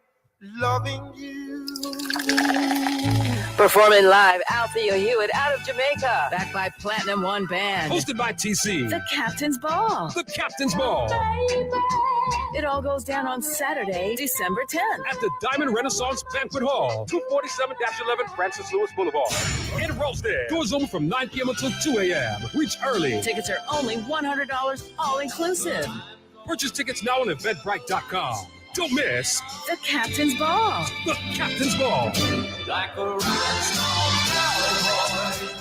loving you. Performing live out the Hewitt out of Jamaica. Backed by Platinum One Band. Hosted by TC. The Captain's Ball. The Captain's Ball. It all goes down on Saturday, December 10th. At the Diamond Renaissance Banquet Hall, 247-11 Francis Lewis Boulevard. In Rosedale. Doors open from 9 p.m. until 2 a.m. Reach early. Tickets are only $100 all inclusive. Purchase tickets now on Eventbrite.com. Don't miss The Captain's Ball. The Captain's Ball. Like a rhinestone cowboy.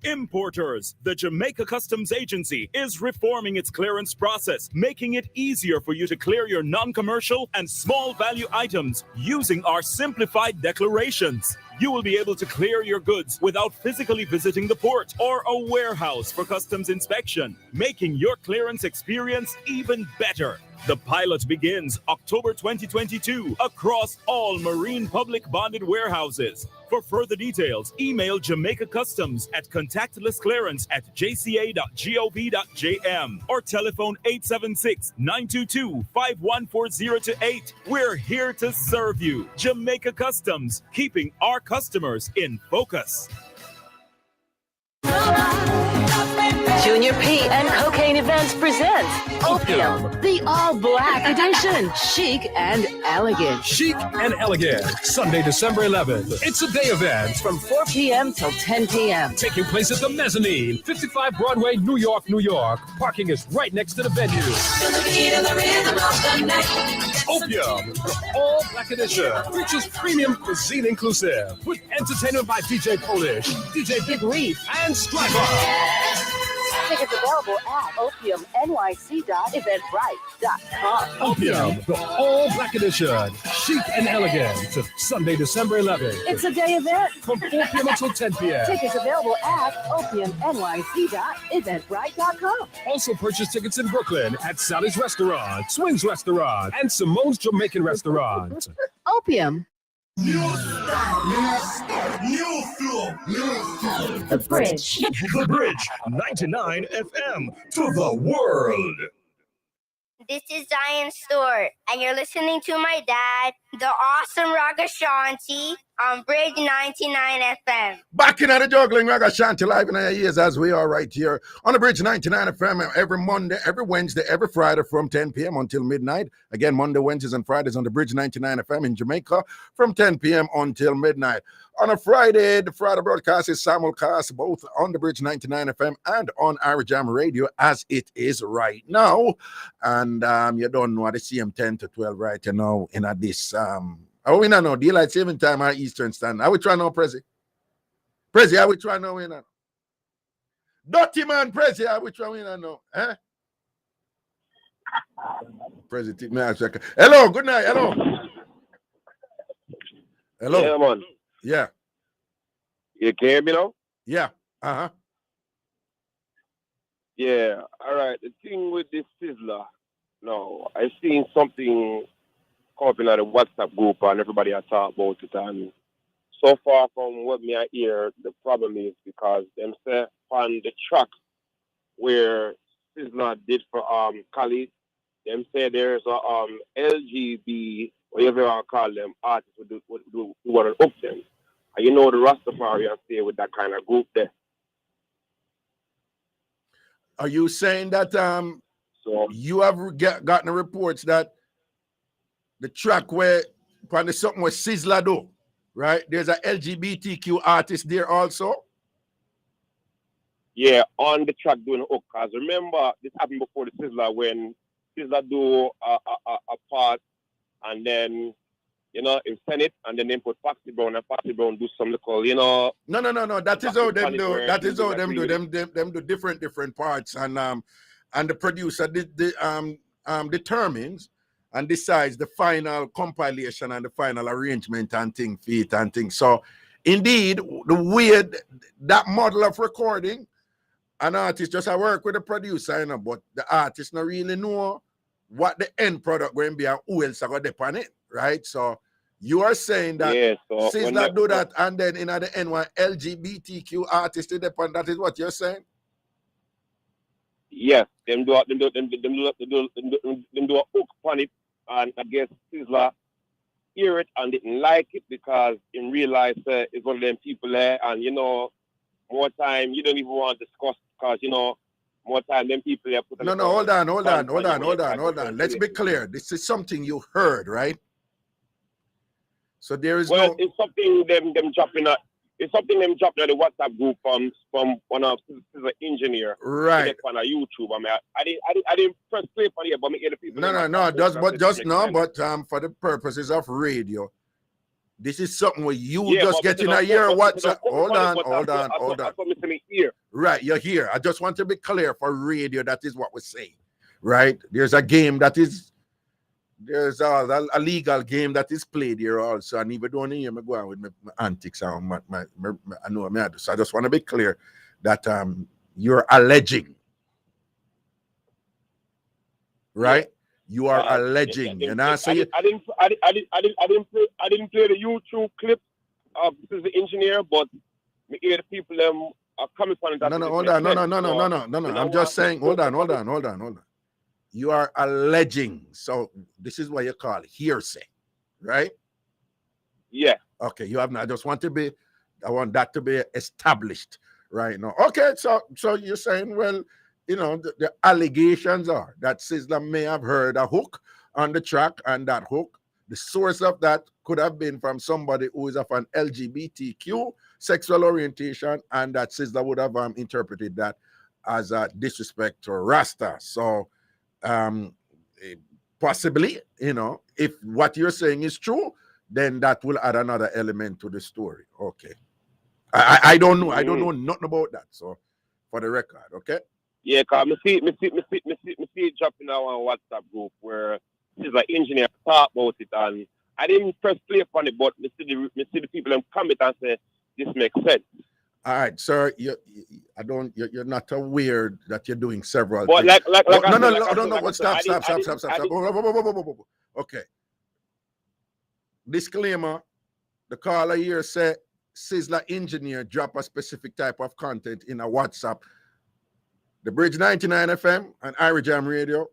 Importers, the Jamaica Customs Agency is reforming its clearance process, making it easier for you to clear your non-commercial and small value items using our simplified declarations. You will be able to clear your goods without physically visiting the port or a warehouse for customs inspection, making your clearance experience even better. The pilot begins October 2022 across all Marine Public Bonded warehouses. For further details, email Jamaica Customs at contactlessclearance@jca.gov.jm or telephone 876-922-51408. We're here to serve you. Jamaica Customs, keeping our customers in focus. Junior P and Cocaine Events present Opium, the all-black edition, chic and elegant. Chic and elegant. Sunday, December 11th. It's a day event From 4 p.m. till 10 p.m. taking place at the Mezzanine, 55 Broadway, New York, New York. Parking is right next to the venue. Opium, the all-black edition, features premium cuisine inclusive, with entertainment by DJ Polish, DJ Big Reef, and Striper. Tickets available at opiumnyc.eventbrite.com. Opium, the all-black edition, chic and elegant. Sunday, December 11th. It's a day event. From 4 p.m. until 10 p.m. Tickets available at opiumnyc.eventbrite.com. Also purchase tickets in Brooklyn at Sally's Restaurant, Swings Restaurant, and Simone's Jamaican Restaurant. Opium. New flow. The Bridge. The Bridge, 99 FM to the world. This is Diane Stewart, and you're listening to my dad, the awesome Ragashanti, on Bridge 99 FM. Back in the juggling, Ragashanti live in your ears as we are right here on the Bridge 99 FM every Monday, every Wednesday, every Friday from 10 p.m. until midnight. Again, Monday, Wednesdays, and Fridays on the Bridge 99 FM in Jamaica from 10 p.m. until midnight. On a Friday, the Friday broadcast is simulcast both on the Bridge 99 FM and on Irie Jam Radio as it is right now. And you don't know the CM 10 to 12 right now in this we don't know daylight saving time or Eastern Standard. Are we trying now, Prezi? Prezi, are we trying now? We know. Dirty man, Prezi, are we trying now? Eh? Prezi, take me a second. Hello, good night. Hello. Hello. Yeah, man. Yeah. You can hear me now? Yeah. Uh-huh. Yeah. All right. The thing with this Sizzler, no, I seen something come up in the WhatsApp group and everybody I talk about it. And so far from what me I hear, the problem is because them say on the track where Sizzler did for Khalid, them say there's a LGB, whatever I call them, artists who want to up them. And you know the Rastafari stay with that kind of group there. Are you saying that you have gotten reports that the track where on the something with Sizzler do, right? There's a LGBTQ artist there also? Yeah, on the track doing the hook. Because remember, this happened before the Sizzler when Sizzler do a part and then, you know, in Senate and then they put Foxy Brown and Foxy Brown do some little, you know. No. That is how them do. That is how them do. Them do different parts and the producer determines and decides the final compilation and the final arrangement and things. So, indeed, the way that model of recording, an artist just work with the producer, you know, but the artist not really know what the end product going to be and who else are going to depend on it, right? So, you are saying that Sizzler do that and then in the end one LGBTQ artist to depend. That is what you're saying? Yes, them do a hook on it, and I guess Sizzler hear it and didn't like it because in real life it's one of them people there, and you know, more time you don't even want to discuss because you know, more time them people there. Hold on. Let's be clear. This is something you heard, right? So there is it's something them dropping at. It's something them dropped at the WhatsApp group from one of the engineer. Right. On YouTube. I mean, I didn't press play for it, but me hear the people. But for the purposes of radio, this is something where you just get in a ear WhatsApp. Hold on. Right, you're here. I just want to be clear for radio. That is what we're saying, right? There's a game that is. There's a legal game that is played here also, and even don't hear me go on with my antics and my I know me. So I just want to be clear that you're alleging, right? You are alleging, and I say I didn't play the YouTube clip of this is the engineer, but me hear the people are coming from that. No. I'm just saying. Hold on. You are alleging. So this is what you call hearsay, right? Yeah. Okay, you have not. I want that to be established right now. Okay, so you're saying, well, you know, the allegations are that Sizzler may have heard a hook on the track, and that hook, the source of that could have been from somebody who is of an LGBTQ sexual orientation, and that Sizzler would have interpreted that as a disrespect to Rasta. So possibly, you know, if what you're saying is true, then that will add another element to the story. Okay. I don't know. I don't know nothing about that. So for the record, okay? Yeah, cause me see it dropping now on WhatsApp group where there's an engineer talk about it, and I didn't press play on it, but me see the people them comment and say this makes sense. All right, sir. You're not aware that you're doing several but things. Stop. Okay. Disclaimer: the caller here said Sizzler engineer drop a specific type of content in a WhatsApp. The Bridge 99 FM and Irie Jam Radio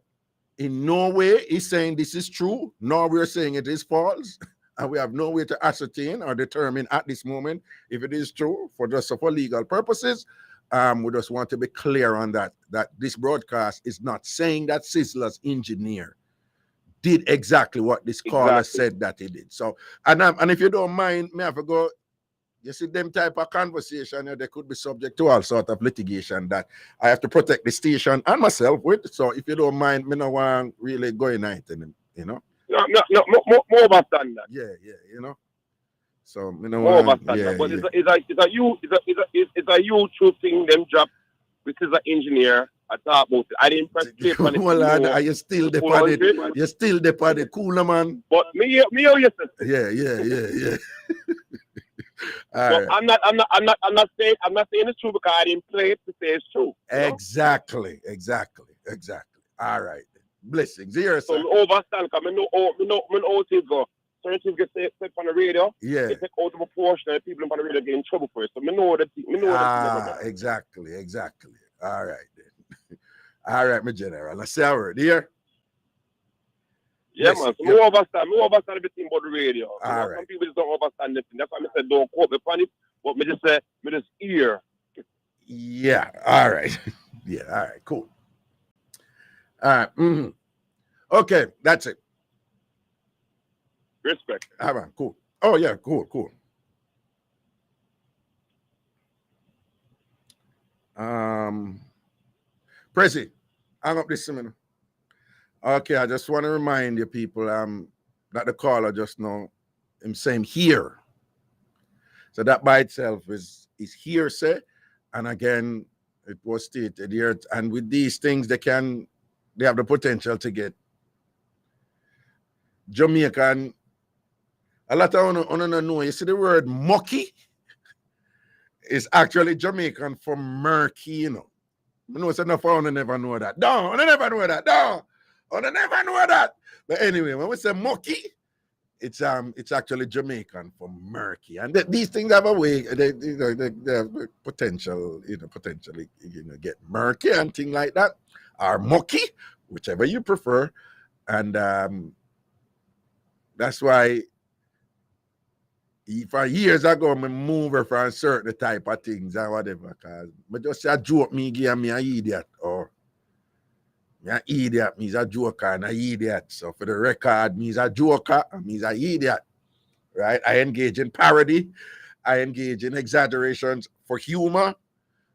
in no way is saying this is true, nor we're saying it is false. and we have no way to ascertain or determine at this moment if it is true for legal purposes. We just want to be clear on that this broadcast is not saying that Sizzla's engineer did exactly what this caller said that he did. So, and if you don't mind, me have to go. You see, them type of conversation, they could be subject to all sort of litigation that I have to protect the station and myself with. So, if you don't mind, me no want really going at it, you know. No, more understand that. Yeah, you know. So, me no More want. understand Yeah, that. But yeah. it's a YouTube thing. Them job, which is an engineer. I thought about it. I didn't press play on it. Well, are you still departed? You're still departed, cooler man. But me, you said. Yeah. So right. I'm not saying it's true because I didn't play it to say it's true. Exactly. All right. Blessings. Here, so I overstand because I know things go. Certain things get said on the radio. Yeah. They take out of proportion and people on the radio get in trouble for it. So I know that. Exactly. All right then. All right, my general. Let's say a word here. Yeah, yes, man. So yeah. I overstand everything about the radio. All right. Some people just don't understand it. That's why I said don't quote me on it. But me just say, me just hear. Yeah. All right. Yeah. All right. Cool. All right. Mm-hmm. Okay. That's it. Respect. All right. Cool. Oh yeah. Cool. Prezi, hang up this minute. Okay, I just want to remind you people that the caller just now, I'm saying here. So that by itself is hearsay. And again, it was stated here. And with these things, they have the potential to get Jamaican. A lot of know. You see the word mucky is actually Jamaican for murky, you know. I know it's enough I never know that. I never know that. But anyway, when we say mucky, it's actually Jamaican for murky. And these things have a way, they have potential, potentially, get murky and things like that, or mucky, whichever you prefer. And that's why for years ago, I moved from certain type of things and whatever. Cause I just say a joke, me give me an idiot, or me an idiot, me's a joker and an idiot. So for the record, me's a joker and me's an idiot. Right? I engage in parody, I engage in exaggerations for humor.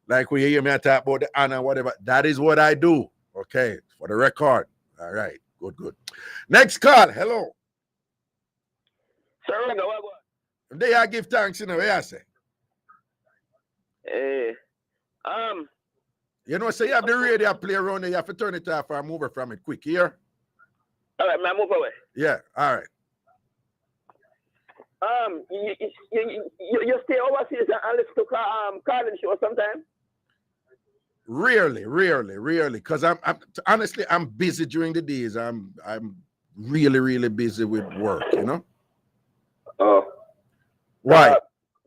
Like when you hear me talk about the honor, whatever. That is what I do. Okay, for the record. All right, good. Next call. Hello. Sir, They are give thanks, what I say? So you have the radio play around there, you have to turn it off or move it from it quick here. All right, man, move away. Yeah, all right. You stay overseas and listen to calling show sometime? Rarely, because I'm honestly busy during the days. I'm really busy with work, Oh. Why?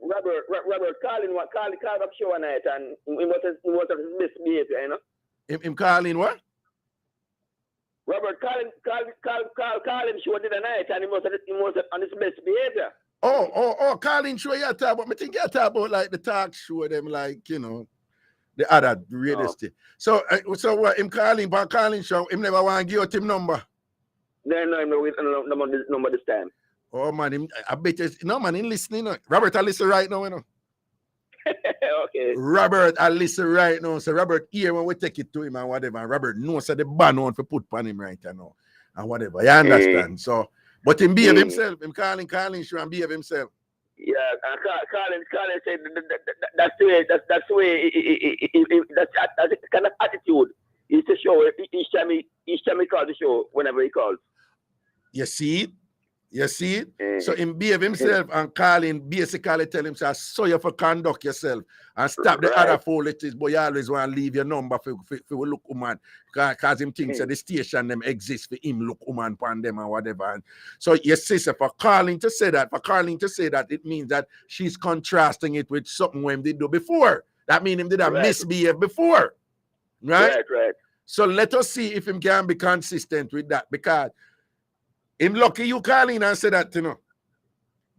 Robert calling up show one night and he was misbehaved, Him calling what? Robert calling show the night and he was on his best behavior. Oh, calling show you talk about. I think you talk about like the talk show, them like, the other radio station. So what him calling show, him never want to give out him number. No, number this time. Oh man, I bet you, no man, he's listening. Robert, I listen right now, Okay. Robert, I listen right now. So Robert here when we take it to him and whatever. And Robert knows that the ban on for put on him right now and whatever. You understand? So, but him behave himself. Him calling show and behave himself. Yeah, calling said that's the way. That's the way. That's kind of attitude. It's a show. Each time he calls the show whenever he calls. You see it? So him behave himself and calling, basically tell him, so you for conduct yourself and stop the other foolishness, but you always want to leave your number for look woman. Because him thinks that the station them exists for him look woman upon them and whatever. And so your sister for calling to say that, it means that she's contrasting it with something when they do before. That means him did have misbehave before. Right? Right. So let us see if him can be consistent with that, because him lucky you calling and say that,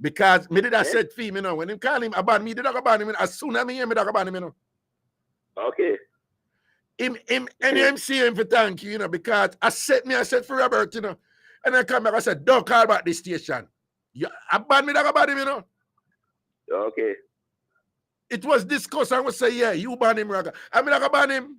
Because me did I said for him, you know, when him call him about me, did I ban him, as soon as me hear me, I ban him, you know. Okay. Him, and him see him for thank you, you know, because I said for Robert, you know, and I come back, I said, don't call back this station. I ban me, I ban him, you know. Okay. It was discussed, I would say, yeah, you ban him, Raga. I mean, I ban him.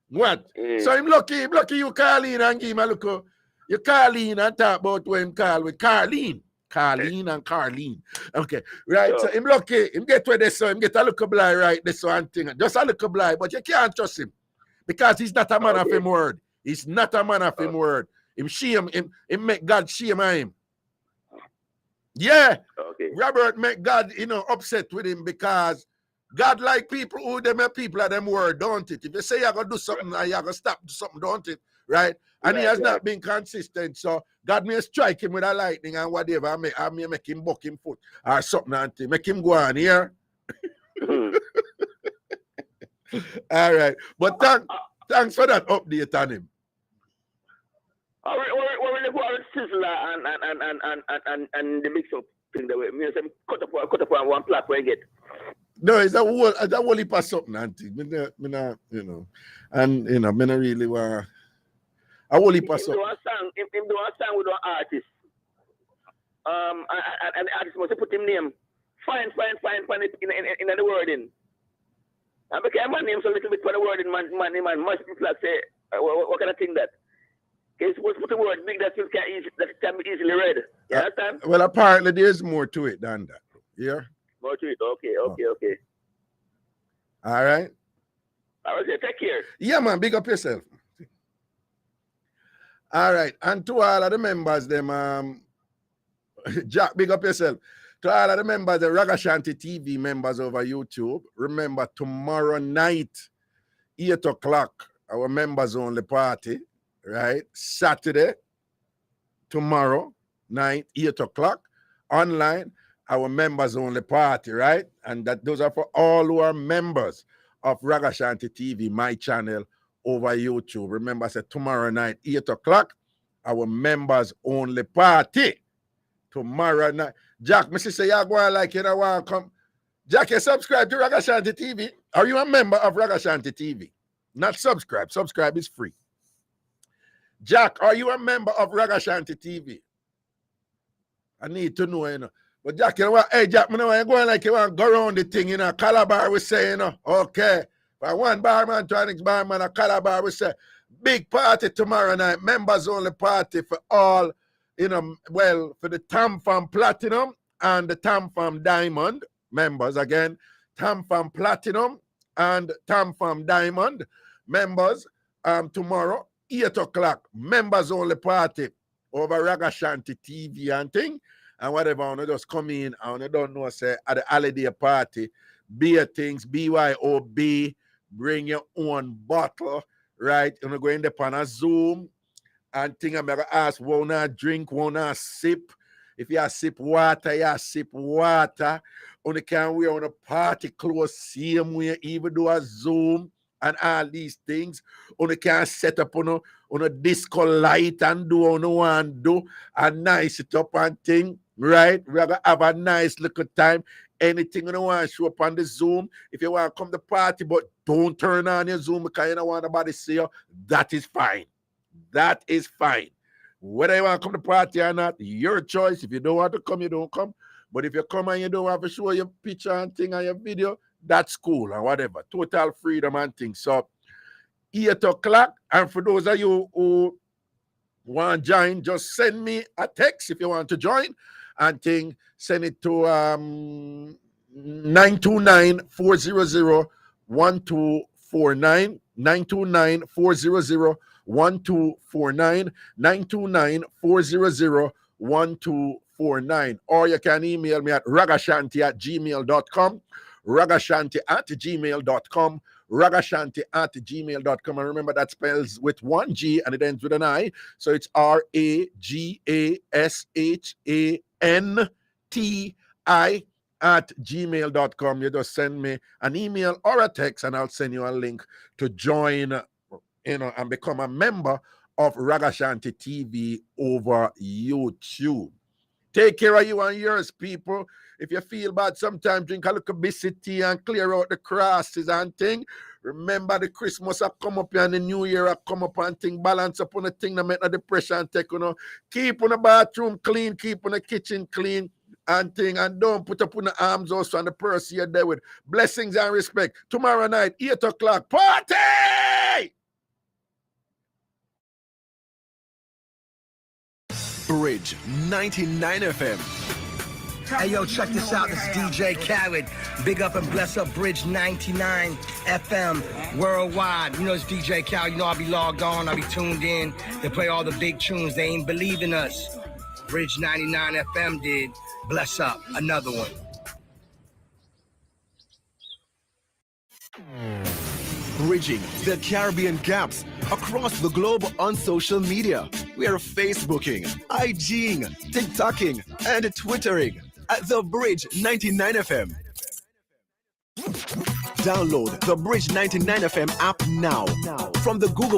What? So I'm lucky you call in and give him a look. You call in and talk about when him call with Carlene. Carlene and Carlene. Okay, right. So him lucky. Him get where they saw him get a look blind right this one thing. Just a look blind, but you can't trust him. Because he's not a man of him word. He's not a man of him word. Him shame him make God shame him. Yeah. Okay. Robert make God, you know, upset with him because God like people who them people of them word, don't it? If you say you're gonna do something and you're gonna stop do something, don't it? Right? And he has not been consistent. So God may strike him with a lightning and whatever. I may make him buck him foot or something and make him go on here. All right. But thanks for that update on him. What will you go on Sizzler and the mix up thing that way? Me say cut up on one platform and get. No, it's a whole heap of something, auntie. Me not, you know, and you know, me not really want a whole heap of something. Him do a song with an artist. And the artist must put him name. Fine it in the wording. And because my name so little bit for the wording, man, most people like say, what kind of thing that? It's supposed to put the word big that can be easily read. You understand? Well, apparently there's more to it than that. Yeah. More to it. Okay. All right. I will say, take care. Yeah, man. Big up yourself. All right. And to all of the members, them, Jack, big up yourself. To all of the members, the Ragashanti TV members over YouTube, remember tomorrow night, 8 o'clock, our members only party, right? Saturday, tomorrow night, 8 o'clock, online, our members only party, right? And those are for all who are members of Ragashanti TV, my channel over YouTube. Remember, I said tomorrow night, 8 o'clock, our members only party. Tomorrow night. Jack, Mrs. say you go like you don't want to come. Jack, you subscribe to Ragashanti TV. Are you a member of Ragashanti TV? Not subscribe. Subscribe is free. Jack, are you a member of Ragashanti TV? I need to know, you know. But Jack, you know what? Hey, Jack, you know, you going like you want to go around the thing, you know. Calabar, we say, you know. Okay. For one barman to the next barman, a Calabar, we say, big party tomorrow night. Members only party for all, you know, well, for the Tam Fam Platinum and the Tam Fam Diamond members, again, Tam Fam Platinum and Tam Fam Diamond members, tomorrow, 8 o'clock, members only party over Ragashanti TV and thing, and whatever, I just come in and I don't know, say, at the holiday party, beer things, BYOB, bring your own bottle, right? You're going to go in the Zoom, and thing I'm gonna ask, wanna drink, wanna sip. If you sip water, you sip water. Only can we on a party close same way, even do a Zoom and all these things. Only can set up on a disco light and do on one do and nice it up and thing, right? We're gonna have a nice little time. Anything you want to show up on the Zoom. If you want to come to the party, but don't turn on your Zoom because you don't want nobody to see you, that is fine. That is fine. Whether you want to come to the party or not, your choice. If you don't want to come, you don't come. But if you come and you don't want to show your picture and thing and your video, that's cool and whatever. Total freedom and things. So 8 o'clock. And for those of you who want to join, just send me a text if you want to join. And thing, send it to 929-400-1249. 929-400-1249. 929-400-1249. Or you can email me at ragashanti@gmail.com. ragashanti@gmail.com. ragashanti@gmail.com. And remember that spells with one G and it ends with an I. So it's RAGASHANTI@gmail.com. You just send me an email or a text and I'll send you a link to join, you know, and become a member of Ragashanti TV over YouTube. Take care of you and yours, people. If you feel bad, sometimes drink a little biscuit tea and clear out the crosses and thing. Remember the Christmas have come up and the New Year have come up and thing. Balance up on the thing that make no depression take, you know. Keep on the bathroom clean, keep on the kitchen clean and thing. And don't put up on the arms also on the person you're there with. Blessings and respect. Tomorrow night, 8 o'clock, party! Bridge 99 FM. Hey, yo, check this out. This is DJ Khaled. Big up and bless up Bridge 99 FM worldwide. You know it's DJ Khaled. You know I'll be logged on. I'll be tuned in. They play all the big tunes. They ain't believing us. Bridge 99 FM did. Bless up. Another one. Bridging the Caribbean gaps across the globe on social media. We are Facebooking, IGing, TikToking, and Twittering at The Bridge 99 FM. Download the Bridge 99 FM app now from the Google